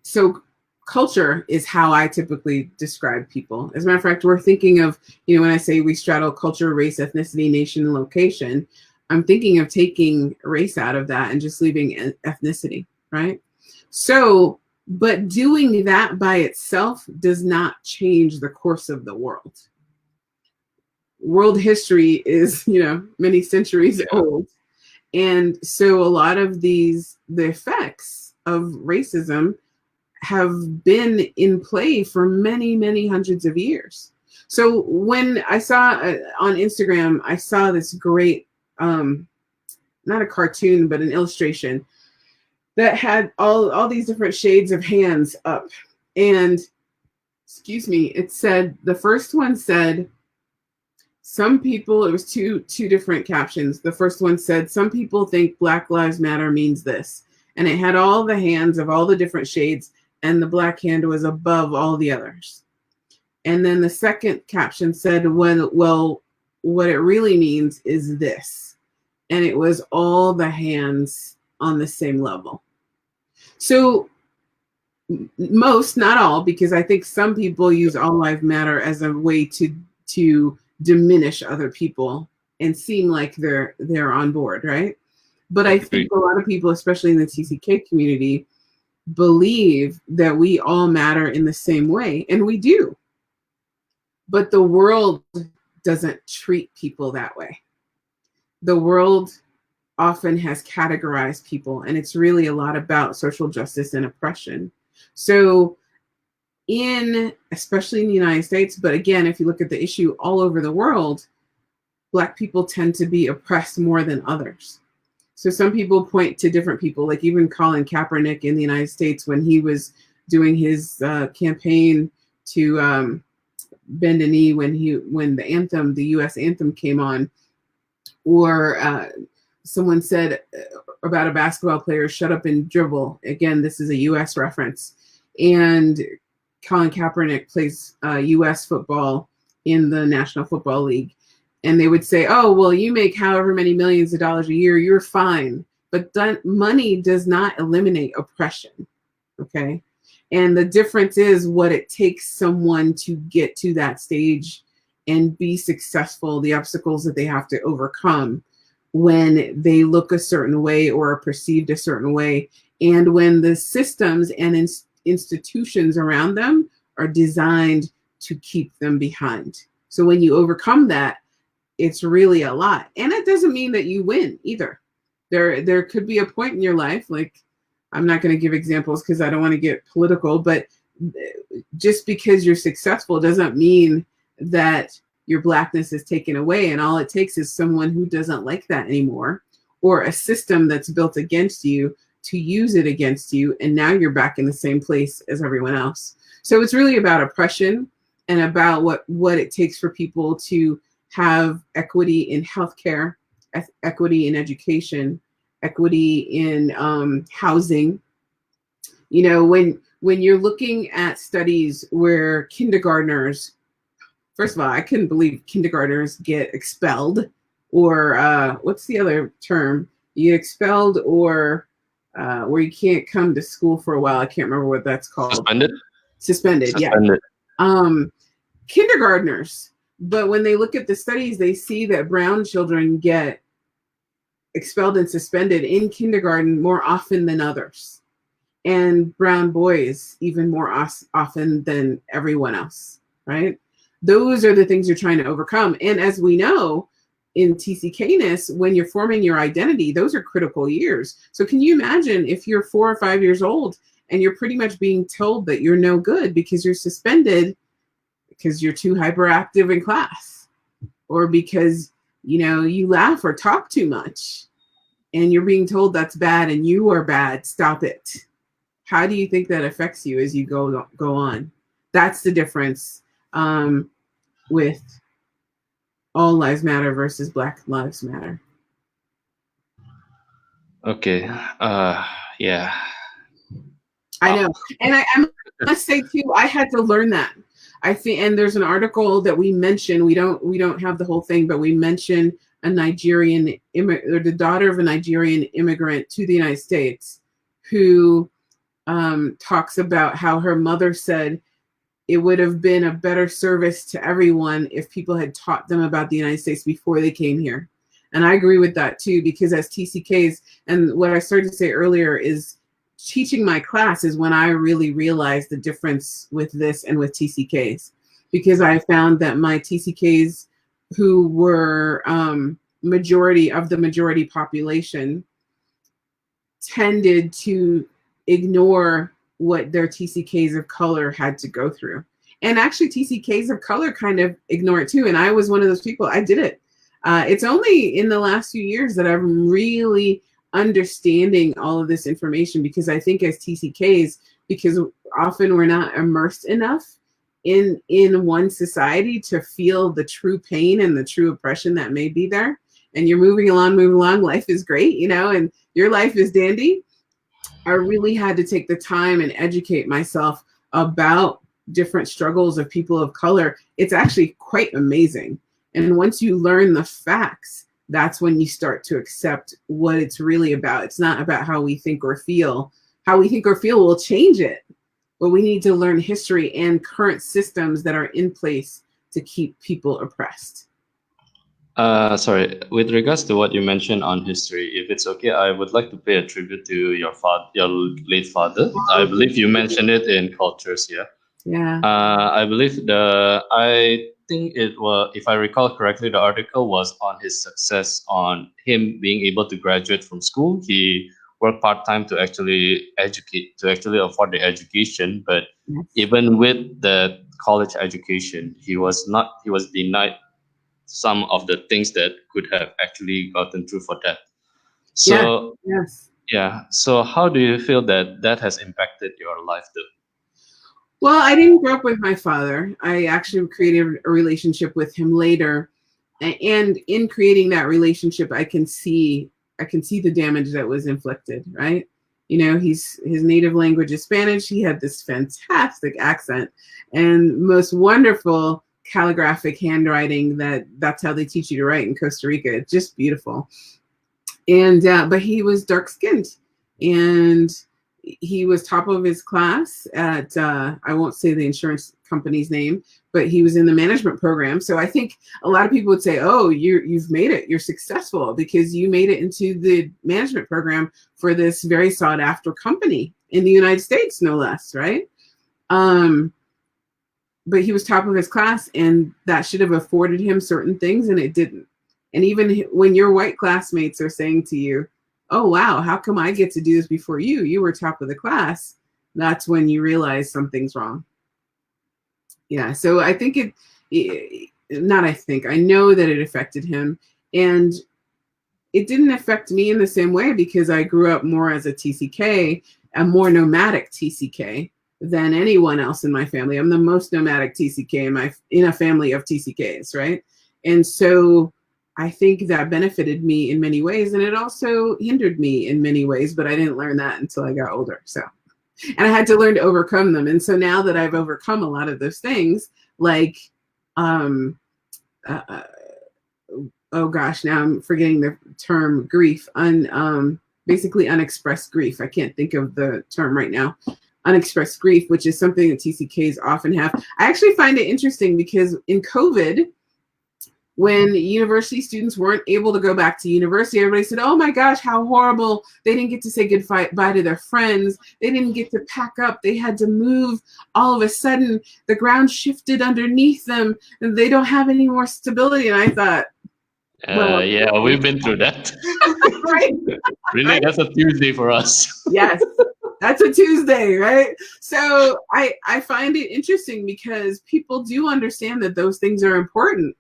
so culture is how I typically describe people. As a matter of fact, we're thinking of, when I say we straddle culture, race, ethnicity, nation, and location, I'm thinking of taking race out of that and just leaving ethnicity, right? So, but doing that by itself does not change the course of the world. World history is, many centuries old. And so a lot of the effects of racism have been in play for many, many hundreds of years. So when I saw on Instagram, I saw this great, not a cartoon, but an illustration that had all these different shades of hands up. And, it said, the first one said, some people, it was two different captions. The first one said, some people think Black Lives Matter means this. And it had all the hands of all the different shades, and the black hand was above all the others. And then the second caption said, well, what it really means is this. And it was all the hands on the same level. So most, not all, because I think some people use all lives matter as a way to diminish other people and seem like they're on board, right? But I think a lot of people, especially in the TCK community, believe that we all matter in the same way, and we do. But the world doesn't treat people that way. The world often has categorized people, and it's really a lot about social justice and oppression. So especially in the United States, but again, if you look at the issue all over the world, Black people tend to be oppressed more than others. So some people point to different people, like even Colin Kaepernick in the United States when he was doing his campaign to bend a knee when the anthem, the U.S. anthem came on, or someone said about a basketball player, shut up and dribble. Again, this is a U.S. reference. And Colin Kaepernick plays U.S. football in the National Football League. And they would say, oh, well, you make however many millions of dollars a year, you're fine. But money does not eliminate oppression, okay? And the difference is what it takes someone to get to that stage and be successful, the obstacles that they have to overcome when they look a certain way or are perceived a certain way, and when the systems and institutions around them are designed to keep them behind. So when you overcome that, it's really a lot. And it doesn't mean that you win either. There could be a point in your life, like, I'm not going to give examples because I don't want to get political, but just because you're successful doesn't mean that your blackness is taken away. And all it takes is someone who doesn't like that anymore, or a system that's built against you to use it against you. And now you're back in the same place as everyone else. So it's really about oppression and about what it takes for people to have equity in healthcare, equity in education, equity in housing. You know, when you're looking at studies where kindergartners, first of all, I couldn't believe kindergartners get expelled, or what's the other term? You get expelled, or where you can't come to school for a while. I can't remember what that's called. Suspended. Yeah. Kindergartners. But when they look at the studies, they see that brown children get expelled and suspended in kindergarten more often than others, and brown boys even more often than everyone else, right? Those are the things you're trying to overcome. And as we know, in TCKness, when you're forming your identity, those are critical years. So can you imagine if you're 4 or 5 years old and you're pretty much being told that you're no good because you're suspended because you're too hyperactive in class, or because, you know, you laugh or talk too much, and you're being told that's bad and you are bad, stop it. How do you think that affects you as you go on? That's the difference with All Lives Matter versus Black Lives Matter. Okay. Yeah. I know. And I must say too, I had to learn that. I think, and there's an article that we mention. We don't have the whole thing, but we mention a Nigerian or the daughter of a Nigerian immigrant to the United States, who talks about how her mother said it would have been a better service to everyone if people had taught them about the United States before they came here. And I agree with that too, because as TCKs, and what I started to say earlier is, teaching my class is when I really realized the difference with this and with TCKs, because I found that my TCKs who were majority of the majority population tended to ignore what their TCKs of color had to go through. And actually TCKs of color kind of ignore it too. And I was one of those people. I did it. It's only in the last few years that I'm really understanding all of this information, because I think as TCKs, because often we're not immersed enough in one society to feel the true pain and the true oppression that may be there. And you're moving along, life is great, you know, and your life is dandy. I really had to take the time and educate myself about different struggles of people of color. It's actually quite amazing. And once you learn the facts, that's when you start to accept what it's really about. It's not about how we think or feel. How we think or feel will change it, but we need to learn history and current systems that are in place to keep people oppressed. Sorry, with regards to what you mentioned on history, if it's okay, I would like to pay a tribute to your late father. I believe you mentioned it in cultures, yeah. Yeah. I think it was, if I recall correctly, the article was on his success, on him being able to graduate from school. He worked part-time to actually afford the education. But Yes. even with the college education, he was denied some of the things that could have actually gotten through for that. So Yes. yeah. So how do you feel that has impacted your life though? Well, I didn't grow up with my father. I actually created a relationship with him later. And in creating that relationship, I can see I can see the damage that was inflicted, right? You know, his native language is Spanish. He had this fantastic accent and most wonderful calligraphic handwriting that's how they teach you to write in Costa Rica. It's just beautiful. And but he was dark skinned, and he was top of his class at I won't say the insurance company's name, but he was in the management program. So I think a lot of people would say, "Oh, you've made it. You're successful because you made it into the management program for this very sought after company in the United States, no less, right?" But he was top of his class, and that should have afforded him certain things, and it didn't. And even when your white classmates are saying to you, "Oh, wow, how come I get to do this before you? You were top of the class." That's when you realize something's wrong. Yeah, so I think I know that it affected him. And it didn't affect me in the same way because I grew up more as a TCK, a more nomadic TCK than anyone else in my family. I'm the most nomadic TCK in a family of TCKs, right? And so I think that benefited me in many ways, and it also hindered me in many ways, but I didn't learn that until I got older. So, and I had to learn to overcome them. And so now that I've overcome a lot of those things, like, oh gosh, now I'm forgetting the term grief, basically unexpressed grief. I can't think of the term right now. Unexpressed grief, which is something that TCKs often have. I actually find it interesting because in COVID, when university students weren't able to go back to university, everybody said, "Oh my gosh, how horrible. They didn't get to say goodbye to their friends. They didn't get to pack up. They had to move. All of a sudden, the ground shifted underneath them and they don't have any more stability." And I thought, well, yeah, we've been through that. right? Really, Right? that's a Tuesday for us. Yes, that's a Tuesday, right? So I find it interesting because people do understand that those things are important.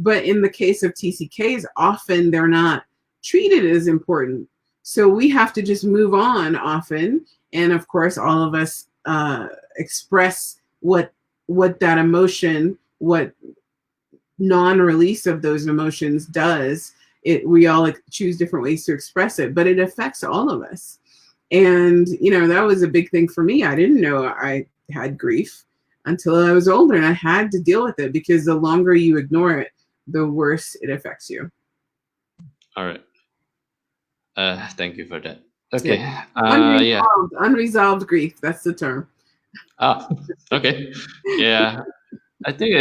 But in the case of TCKs, often they're not treated as important. So we have to just move on often. And of course, all of us express what that emotion, what non-release of those emotions does. We all choose different ways to express it, but it affects all of us. And, you know, that was a big thing for me. I didn't know I had grief until I was older, and I had to deal with it because the longer you ignore it, the worse it affects you. All right. Thank you for that. Okay. Yeah. Yeah. Unresolved grief. That's the term. Okay. Yeah. I think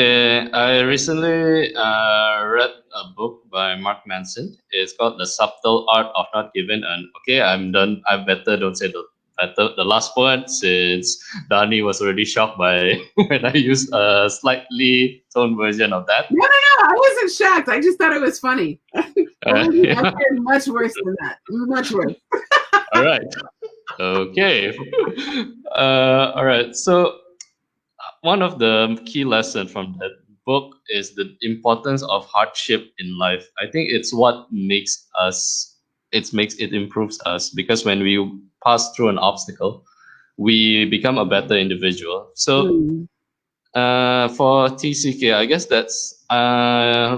I recently read a book by Mark Manson. It's called The Subtle Art of Not Giving an Okay, I'm done. I better don't say the last one since Doni was already shocked by when I used a slightly toned version of that. No. I wasn't shocked. I just thought it was funny. Yeah. I've heard much worse than that. Much worse. All right. Okay. All right. So one of the key lessons from that book is the importance of hardship in life. I think it's what makes us it improves us because when we pass through an obstacle, we become a better individual. So for TCK, I guess that's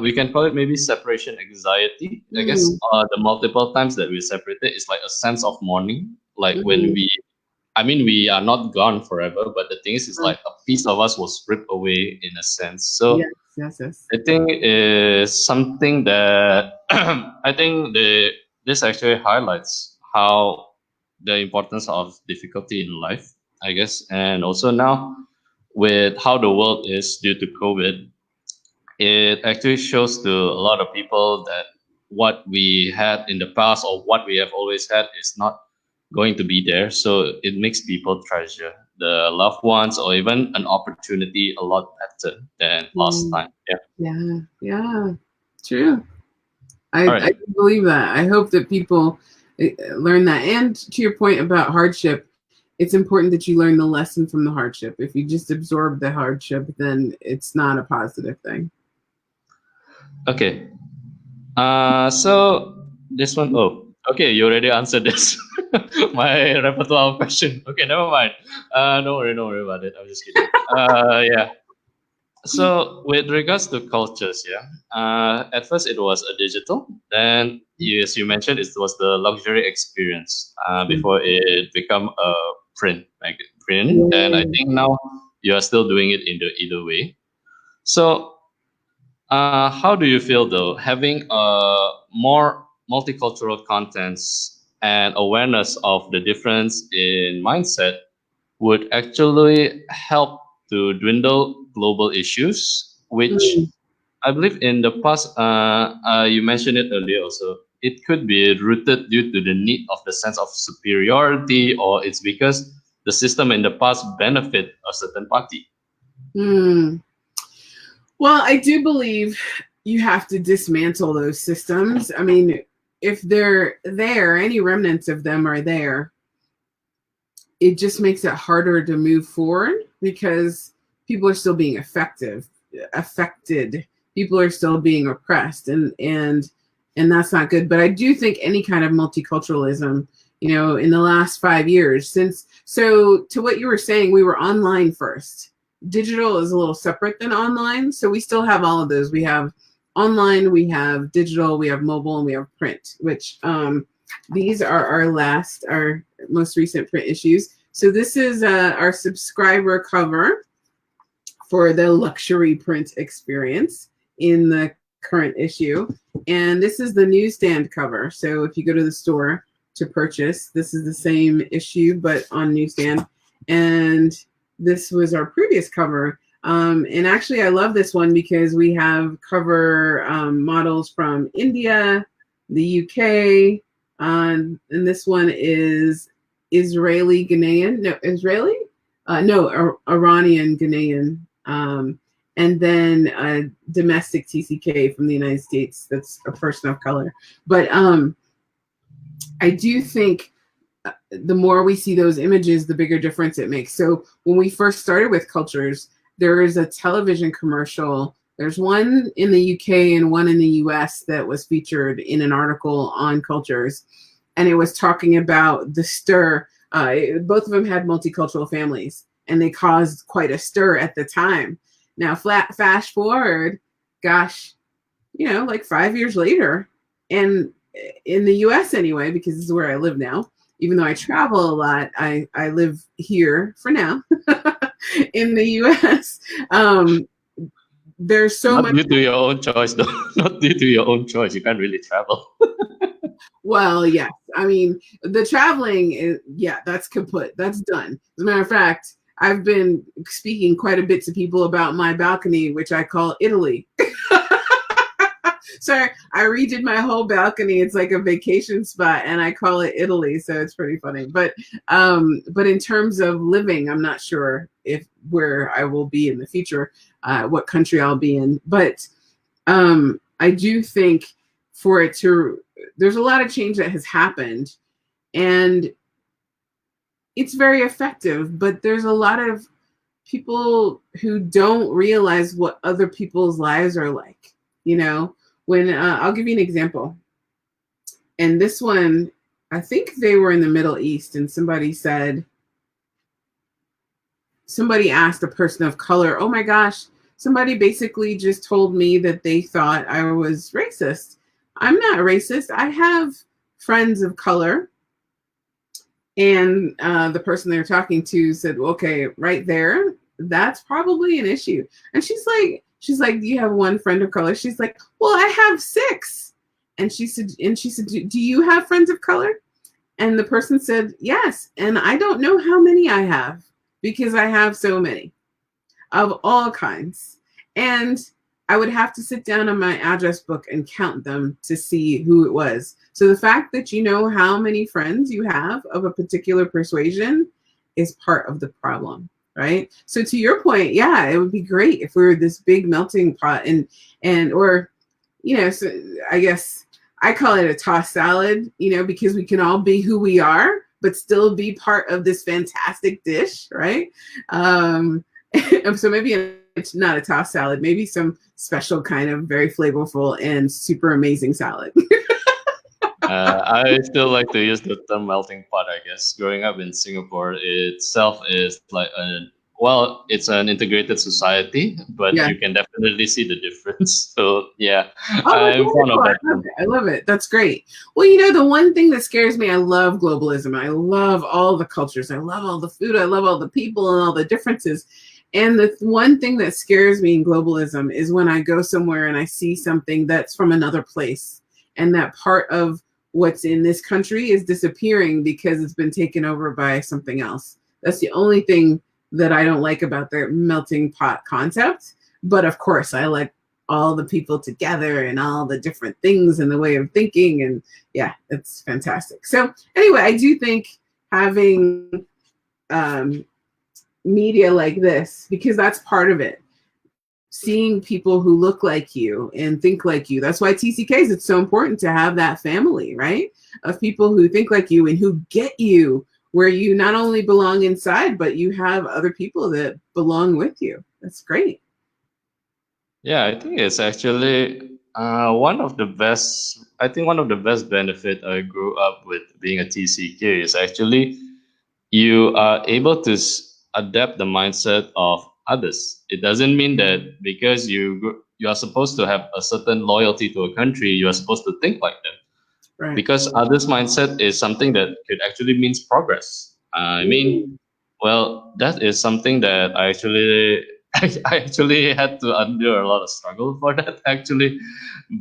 we can call it maybe separation anxiety. I guess the multiple times that we separated is like a sense of mourning, like when we are not gone forever, but the thing is like a piece of us was ripped away in a sense. So yes. I think is something that I think this actually highlights how the importance of difficulty in life, I guess, and also now with how the world is due to COVID, it actually shows to a lot of people that what we had in the past or what we have always had is not going to be there. So it makes people treasure the loved ones or even an opportunity a lot better than last time. Yeah. True. I All right. believe that. I hope that people learn that. And to your point about hardship, it's important that you learn the lesson from the hardship. If you just absorb the hardship, then it's not a positive thing. Okay. So this one, okay, you already answered this. My repertoire of question. Okay, never mind. No worry about it. I'm just kidding. Yeah. So with regards to cultures, yeah, at first it was a digital. Then, as you mentioned, it was the luxury experience before it become a print. And I Yeah. think now you are still doing it in the either way. So, how do you feel though, having more multicultural contents and awareness of the difference in mindset would actually help to dwindle global issues, which Mm. I believe in the past, you mentioned it earlier also, it could be rooted due to the need of the sense of superiority, or it's because the system in the past benefit a certain party. Mm. Well, I do believe you have to dismantle those systems. I mean, if they're there, any remnants of them are there, it just makes it harder to move forward because people are still being affected. People are still being oppressed, and that's not good. But I do think any kind of multiculturalism, in the last 5 years, since so to what you were saying, we were online first. Digital is a little separate than online, so we still have all of those. We have online, we have digital, we have mobile, and we have print, which these are our most recent print issues. So this is our subscriber cover for the luxury print experience in the current issue. And this is the newsstand cover. So if you go to the store to purchase, this is the same issue, but on newsstand. And this was our previous cover. And actually, I love this one because we have cover models from India, the UK, and this one is Israeli Ghanaian. No, Israeli? No, Iranian Ghanaian. And then a domestic TCK from the United States. That's a person of color. But I do think the more we see those images, the bigger difference it makes. So when we first started with cultures, there is a television commercial. There's one in the UK and one in the US that was featured in an article on cultures. And it was talking about the stir. Both of them had multicultural families, and they caused quite a stir at the time. Now, fast forward, gosh, like 5 years later, and in the US anyway, because this is where I live now, even though I travel a lot, I live here for now in the US. There's so Not much. due to your own choice, though. Not due to your own choice. You can't really travel. Well, yes. I mean, the traveling is, yeah, that's kaput. That's done. As a matter of fact, I've been speaking quite a bit to people about my balcony, which I call Italy. So I redid my whole balcony. It's like a vacation spot, and I call it Italy. So it's pretty funny. But in terms of living, I'm not sure if where I will be in the future, what country I'll be in. But I do think for it to, there's a lot of change that has happened, and it's very effective. But there's a lot of people who don't realize what other people's lives are like. When I'll give you an example. And this one, I think they were in the Middle East, and somebody asked a person of color, "Oh my gosh, somebody basically just told me that they thought I was racist." I'm not racist. I have friends of color. And the person they were talking to said, "Okay, right there, that's probably an issue." And she's like, "Do you have one friend of color?" She's like, "Well, I have six." And she said, "Do you have friends of color?" And the person said, "Yes." And I don't know how many I have because I have so many of all kinds. And I would have to sit down on my address book and count them to see who it was. So the fact that you know how many friends you have of a particular persuasion is part of the problem, right? So to your point, yeah, it would be great if we were this big melting pot so I guess I call it a toss salad, because we can all be who we are, but still be part of this fantastic dish, right? So maybe it's not a tossed salad, maybe some special kind of very flavorful and super amazing salad. I still like to use the term melting pot, I guess. Growing up in Singapore itself is like a well, it's an integrated society, but Yeah. you can definitely see the difference. So yeah, Oh, that's I'm fond wonderful. of I that love one. it. I love it. That's great. Well, the one thing that scares me, I love globalism. I love all the cultures. I love all the food. I love all the people and all the differences. And the one thing that scares me in globalism is when I go somewhere and I see something that's from another place and that part of what's in this country is disappearing because it's been taken over by something else. That's the only thing that I don't like about the melting pot concept. But of course, I like all the people together and all the different things and the way of thinking. And yeah, it's fantastic. So anyway, I do think having um, media like this, because that's part of it, seeing people who look like you and think like you. That's why TCKs, it's so important to have that family, right? Of people who think like you and who get you where you not only belong inside, but you have other people that belong with you. That's great. Yeah, I think it's actually one of the best. I think one of the best benefit I grew up with being a TCK is actually you are able to adapt the mindset of others. It doesn't mean that because you are supposed to have a certain loyalty to a country, you are supposed to think like them. Right. Because others' mindset is something that could actually means progress. I mean, Mm. well, that is something that I actually I actually had to endure a lot of struggle for that actually.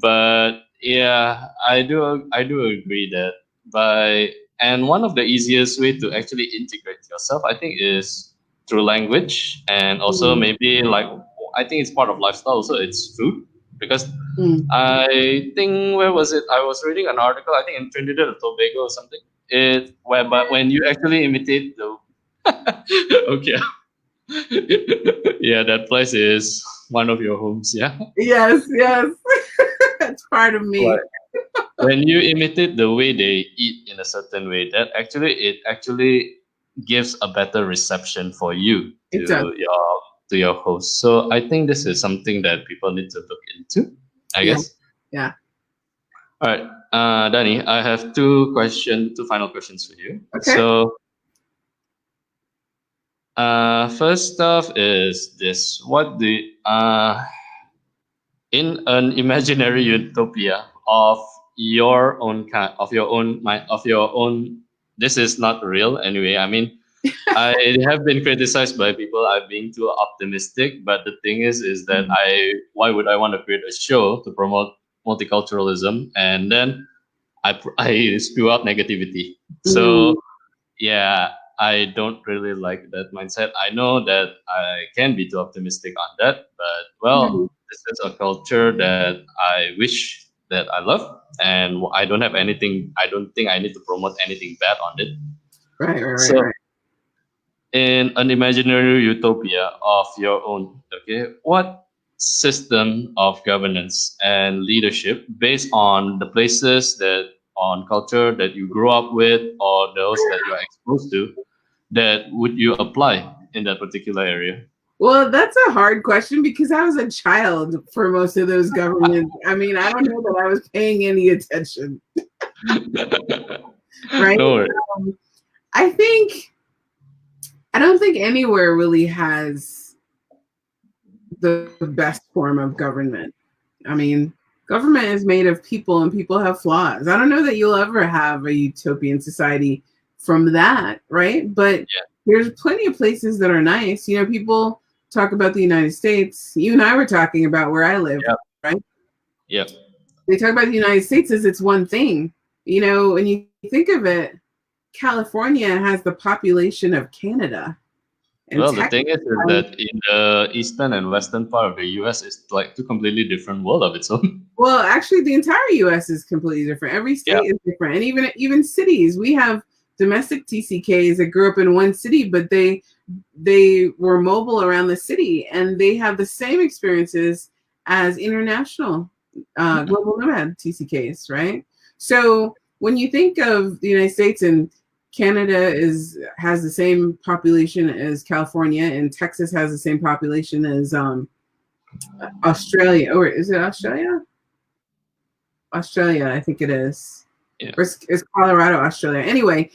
But yeah, I do agree that by and one of the easiest way to actually integrate yourself, I think, is through language and also Mm. maybe like I think it's part of lifestyle. Also, it's food because Mm. I think where was it? I was reading an article. I think in Trinidad or Tobago or something. It where but when you actually imitate the okay yeah, that place is one of your homes. Yeah, Yes, yes. That's part of me. right. When you imitate the way they eat in a certain way, that actually it actually gives a better reception for you It does. to your host. So I think this is something that people need to look into, I Yeah, guess. yeah. All right, Danny, I have two final questions for you. Okay. So, first off is this: what do in an imaginary utopia of your own kind, of your own mind, of your own? This is not real anyway. I mean, I have been criticized by people I'm being too optimistic, but the thing is that why would I want to create a show to promote multiculturalism and then I spew out negativity. So Mm, yeah, I don't really like that mindset. I know that I can be too optimistic on that, but mm. well, this is a culture that I wish that I love, and I don't have anything. I don't think I need to promote anything bad on it. Right, right, right, So right. in an imaginary utopia of your own, okay, what system of governance and leadership based on the places that on culture that you grew up with or those that you are exposed to that would you apply in that particular area? Well, that's a hard question because I was a child for most of those governments. I mean, I don't know that I was paying any attention, right? No worries. Um, I think I don't think anywhere really has the best form of government. I mean, government is made of people and people have flaws. I don't know that you'll ever have a utopian society from that, right? But there's plenty of places that are nice. People talk about the United States. You and I were talking about where I live, Yeah. right? Yeah. They talk about the United States as it's one thing. When you think of it, California has the population of Canada and Well, the Texas. thing is that in the eastern and western part of the U.S. is like two completely different world of its own. Well, actually, the entire U.S. is completely different. Every Yeah. state is different, and even cities. We have domestic TCKs that grew up in one city, but they were mobile around the city, and they have the same experiences as international global nomad TCKs, right? So when you think of the United States and Canada has the same population as California, and Texas has the same population as Australia, or is it Australia? Australia, I think it is. Yeah. Or is Colorado Australia? Anyway,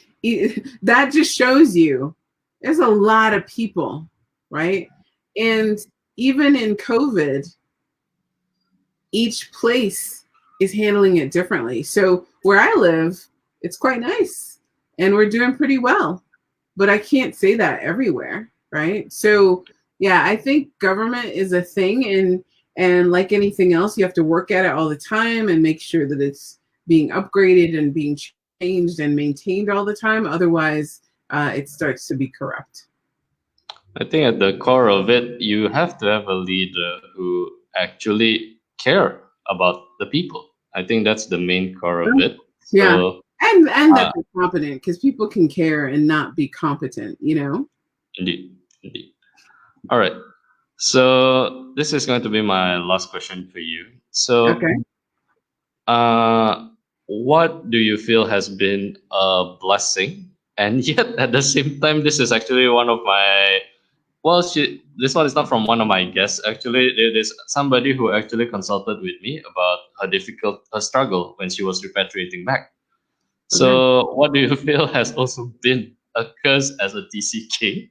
that just shows you there's a lot of people, right? And even in COVID, each place is handling it differently. So where I live, it's quite nice and we're doing pretty well. But I can't say that everywhere, right? So yeah, I think government is a thing, and like anything else, you have to work at it all the time and make sure that it's being upgraded and being changed and maintained all the time. Otherwise, it starts to be corrupt. I think at the core of it, you have to have a leader who actually care about the people. I think that's the main core of it. Yeah, So, and uh, that they're competent, because people can care and not be competent, you know. indeed, indeed. All right. So this is going to be my last question for you. So, Okay. what do you feel has been a blessing, and yet at the same time, this is actually one of my well, this one is not from one of my guests. Actually, it is somebody who actually consulted with me about her struggle when she was repatriating back. Okay. So, what do you feel has also been a curse as a TCK?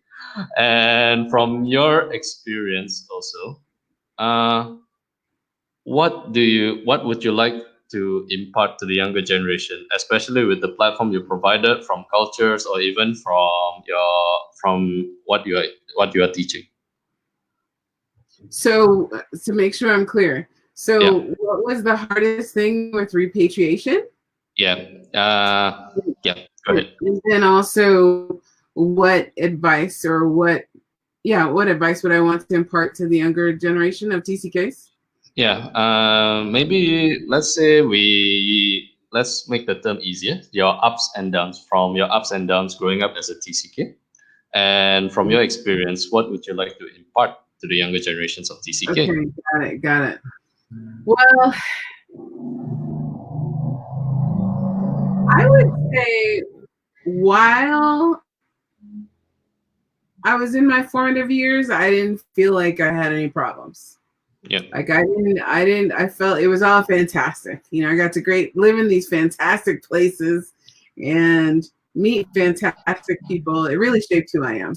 And from your experience, also, uh, what would you like to impart to the younger generation, especially with the platform you provided from cultures or even from what you are teaching? So to make sure I'm clear, so Yeah. what was the hardest thing with repatriation? Yeah. Yeah. Go ahead. And then also, what advice or what advice would I want to impart to the younger generation of TCKs? Yeah. Maybe let's make the term easier. Your ups and downs growing up as a TCK, and from your experience, what would you like to impart to the younger generations of TCK? Okay, got it. Well, I would say while I was in my formative years, I didn't feel like I had any problems. Yeah. Like I felt it was all fantastic. You know, I got to live in these fantastic places and meet fantastic people. It really shaped who I am.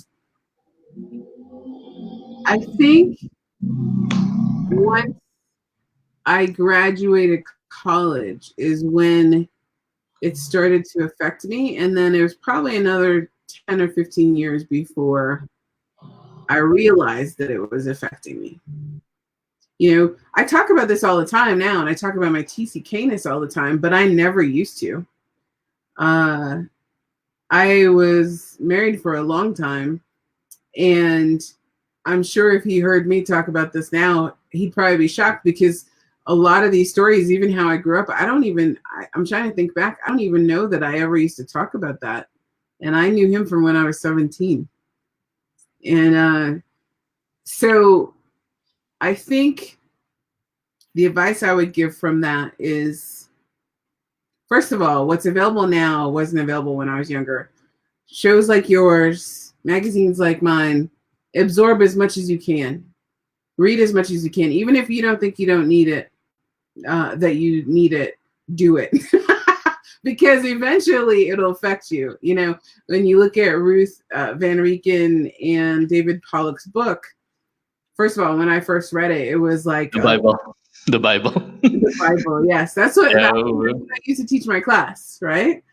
I think once I graduated college is when it started to affect me. And then it was probably another 10 or 15 years before I realized that it was affecting me. You know, I talk about this all the time now, and I talk about my TCK-ness all the time, but I never used to. Uh, I was married for a long time, and I'm sure if he heard me talk about this now, he'd probably be shocked, because a lot of these stories, even how I grew up, I'm trying to think back. I don't even know that I ever used to talk about that. And I knew him from when I was 17. And so I think the advice I would give from that is, first of all, what's available now wasn't available when I was younger. Shows like yours, magazines like mine, absorb as much as you can. Read as much as you can. Even if you don't think you don't need it, that you need it, do it. Because eventually it'll affect you. You know, when you look at Ruth Van Reken and David Pollock's book, first of all, when I first read it, it was like The Bible. The Bible. the Bible. Yes, that's what Yeah. I used to teach my class, right?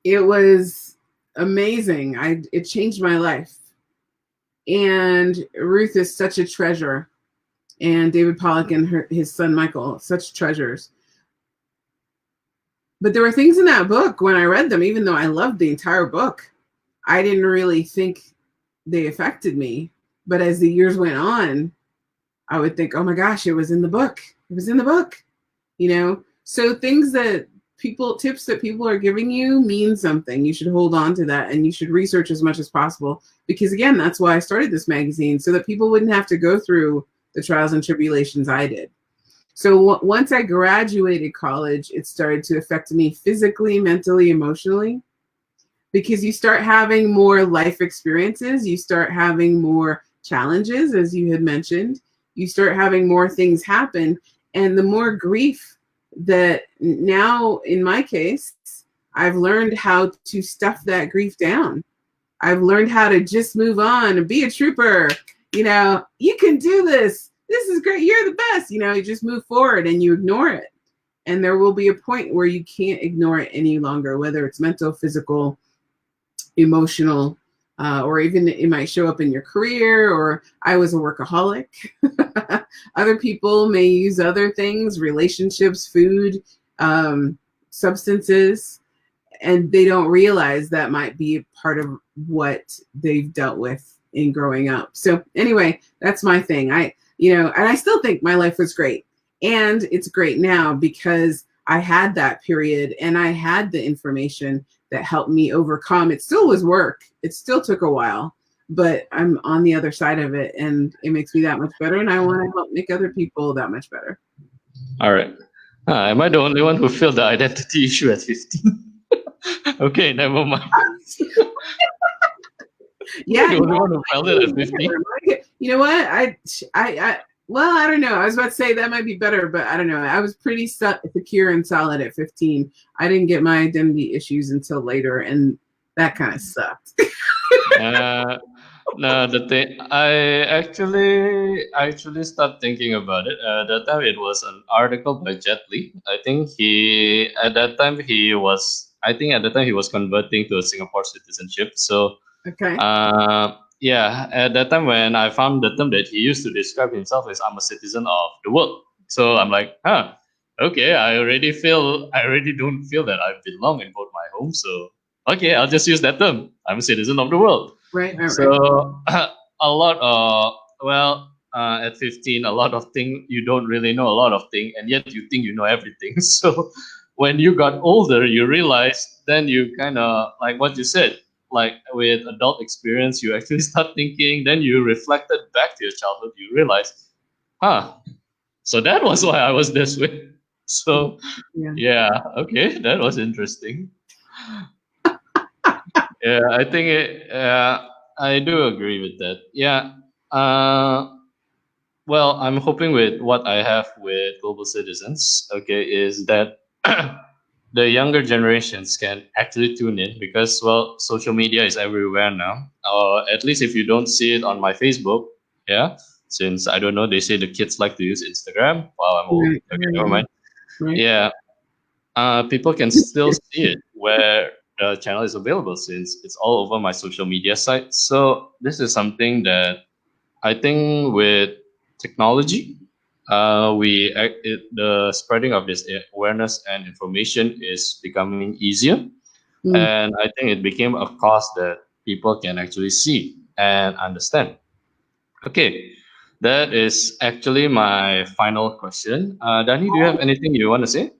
It was amazing. It changed my life. And Ruth is such a treasure, and David Pollock and his son Michael, such treasures. But there were things in that book when I read them, even though I loved the entire book, I didn't really think they affected me. But as the years went on, I would think, oh my gosh, it was in the book. It was in the book, you know? So tips that people are giving you mean something. You should hold on to that, and you should research as much as possible. Because again, that's why I started this magazine, so that people wouldn't have to go through the trials and tribulations I did. So once I graduated college, it started to affect me physically, mentally, emotionally, because you start having more life experiences. You start having more challenges, as you had mentioned. You start having more things happen. And the more grief that now, in my case, I've learned how to stuff that grief down. I've learned how to just move on and be a trooper. You can do this. This is great. You're the best. You just move forward and you ignore it. And there will be a point where you can't ignore it any longer, whether it's mental, physical, emotional, or even it might show up in your career. Or I was a workaholic. Other people may use other things, relationships, food, substances, and they don't realize that might be part of what they've dealt with in growing up. So anyway, that's my thing. And I still think my life was great. And it's great now because I had that period and I had the information that helped me overcome. It still was work. It still took a while, but I'm on the other side of it and it makes me that much better. And I want to help make other people that much better. All right. Am I the only one who felt the identity issue at 15? Okay, never mind. Yeah, the only one who felt it at 15. You know what? Well, I don't know. I was about to say that might be better, but I don't know. I was pretty secure and solid at 15. I didn't get my identity issues until later, and that kind of sucked. No, the thing I actually started thinking about it. That time it was an article by Jet Li. I think at that time he was converting to a Singapore citizenship. So Okay. yeah, at that time when I found the term that he used to describe himself as I'm a citizen of the world. So I'm like, okay, I already don't feel that I belong in both my homes. So okay, I'll just use that term. I'm a citizen of the world. Right. So a lot of at 15, a lot of things you don't really know a lot of things, and yet you think you know everything. So when you got older, you realize then you kind of like what you said, like with adult experience, you actually start thinking. Then you reflected back to your childhood. You realize, so that was why I was this way. So yeah, okay, that was interesting. Yeah, I think I do agree with that. Yeah. Well, I'm hoping with what I have with global citizens, okay, is that the younger generations can actually tune in because, well, social media is everywhere now. At least if you don't see it on my Facebook, yeah, since I don't know, they say the kids like to use Instagram. Wow, I'm old. Right. Okay, never mind. Right. Yeah, people can still see it where the channel is available since it's all over my social media site. So this is something that I think with technology, the spreading of this awareness and information is becoming easier, and I think it became a cause that people can actually see and understand. Okay, that is actually my final question. Danny, do you have anything you want to say?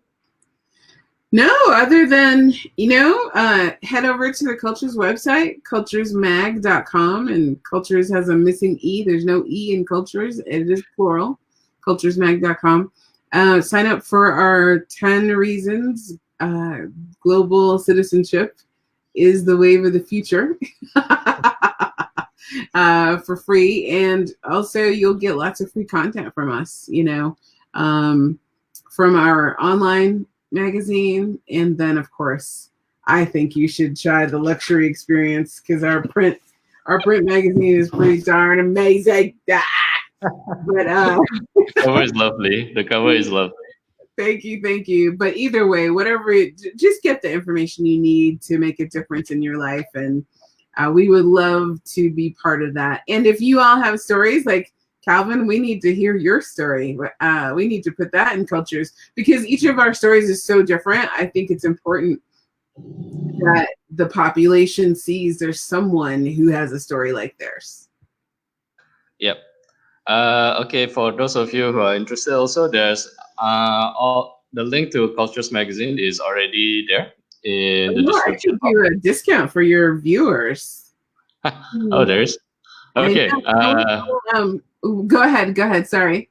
No, other than, head over to the Cultures website, culturesmag.com, and Cultures has a missing E. There's no E in Cultures. It is plural, culturesmag.com. Sign up for our 10 reasons global citizenship is the wave of the future for free. And also you'll get lots of free content from us, from our online magazine, and then of course I think you should try the luxury experience because our print magazine is pretty darn amazing. But The cover is lovely. The cover is lovely. thank you. But either way, just get the information you need to make a difference in your life, and we would love to be part of that. And if you all have stories like Calvin, we need to hear your story. We need to put that in Cultures because each of our stories is so different. I think it's important that the population sees there's someone who has a story like theirs. Yep. Okay, for those of you who are interested, also there's the link to Cultures magazine is already there in the description. I should do a discount for your viewers. Oh, there's. Okay. Go ahead. Sorry.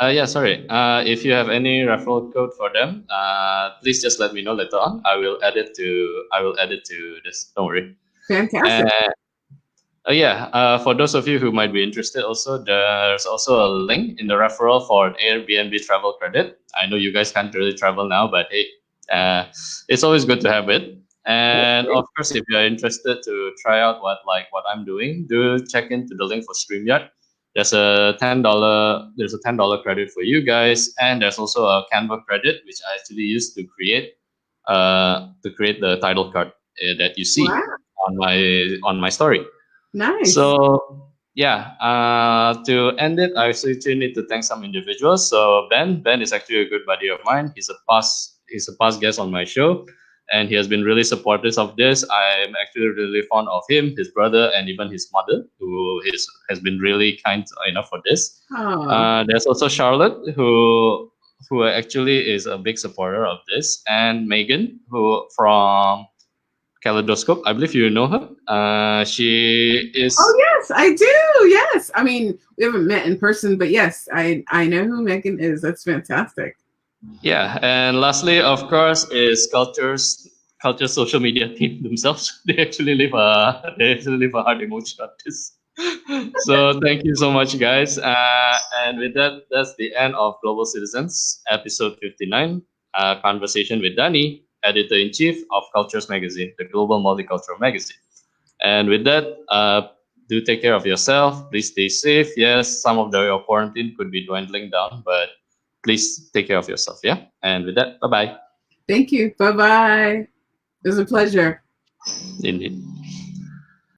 Yeah, sorry. If you have any referral code for them, please just let me know later on. I will add it to this. Don't worry. Fantastic. For those of you who might be interested, also there's also a link in the referral for an Airbnb travel credit. I know you guys can't really travel now, but hey, it's always good to have it. And of course, if you're interested to try out what I'm doing, do check into the link for StreamYard. There's a $10 credit for you guys, and there's also a Canva credit which I actually used to create the title card that you see Wow. on my story. Nice. So yeah, to end it, I actually need to thank some individuals. So Ben is actually a good buddy of mine. He's a past guest on my show, and he has been really supportive of this. I'm actually really fond of him, his brother, and even his mother, has been really kind enough for this. Oh, There's also Charlotte, who actually is a big supporter of this, and Megan, who from Kaleidoscope. I believe you know her. She oh is yes, I do. Yes, I mean we haven't met in person, but yes, I know who Megan is. That's fantastic. Yeah, and lastly, of course, is culture social media team themselves. They actually leave a hard emoji on this. So thank you so much, guys. And with that, that's the end of Global Citizens, episode 59. Conversation with Dani, editor in chief of Cultures Magazine, the global multicultural magazine. And with that, do take care of yourself. Please stay safe. Yes, some of your quarantine could be dwindling down, but please take care of yourself. Yeah. And with that, bye bye. Thank you. Bye bye. It was a pleasure. Indeed.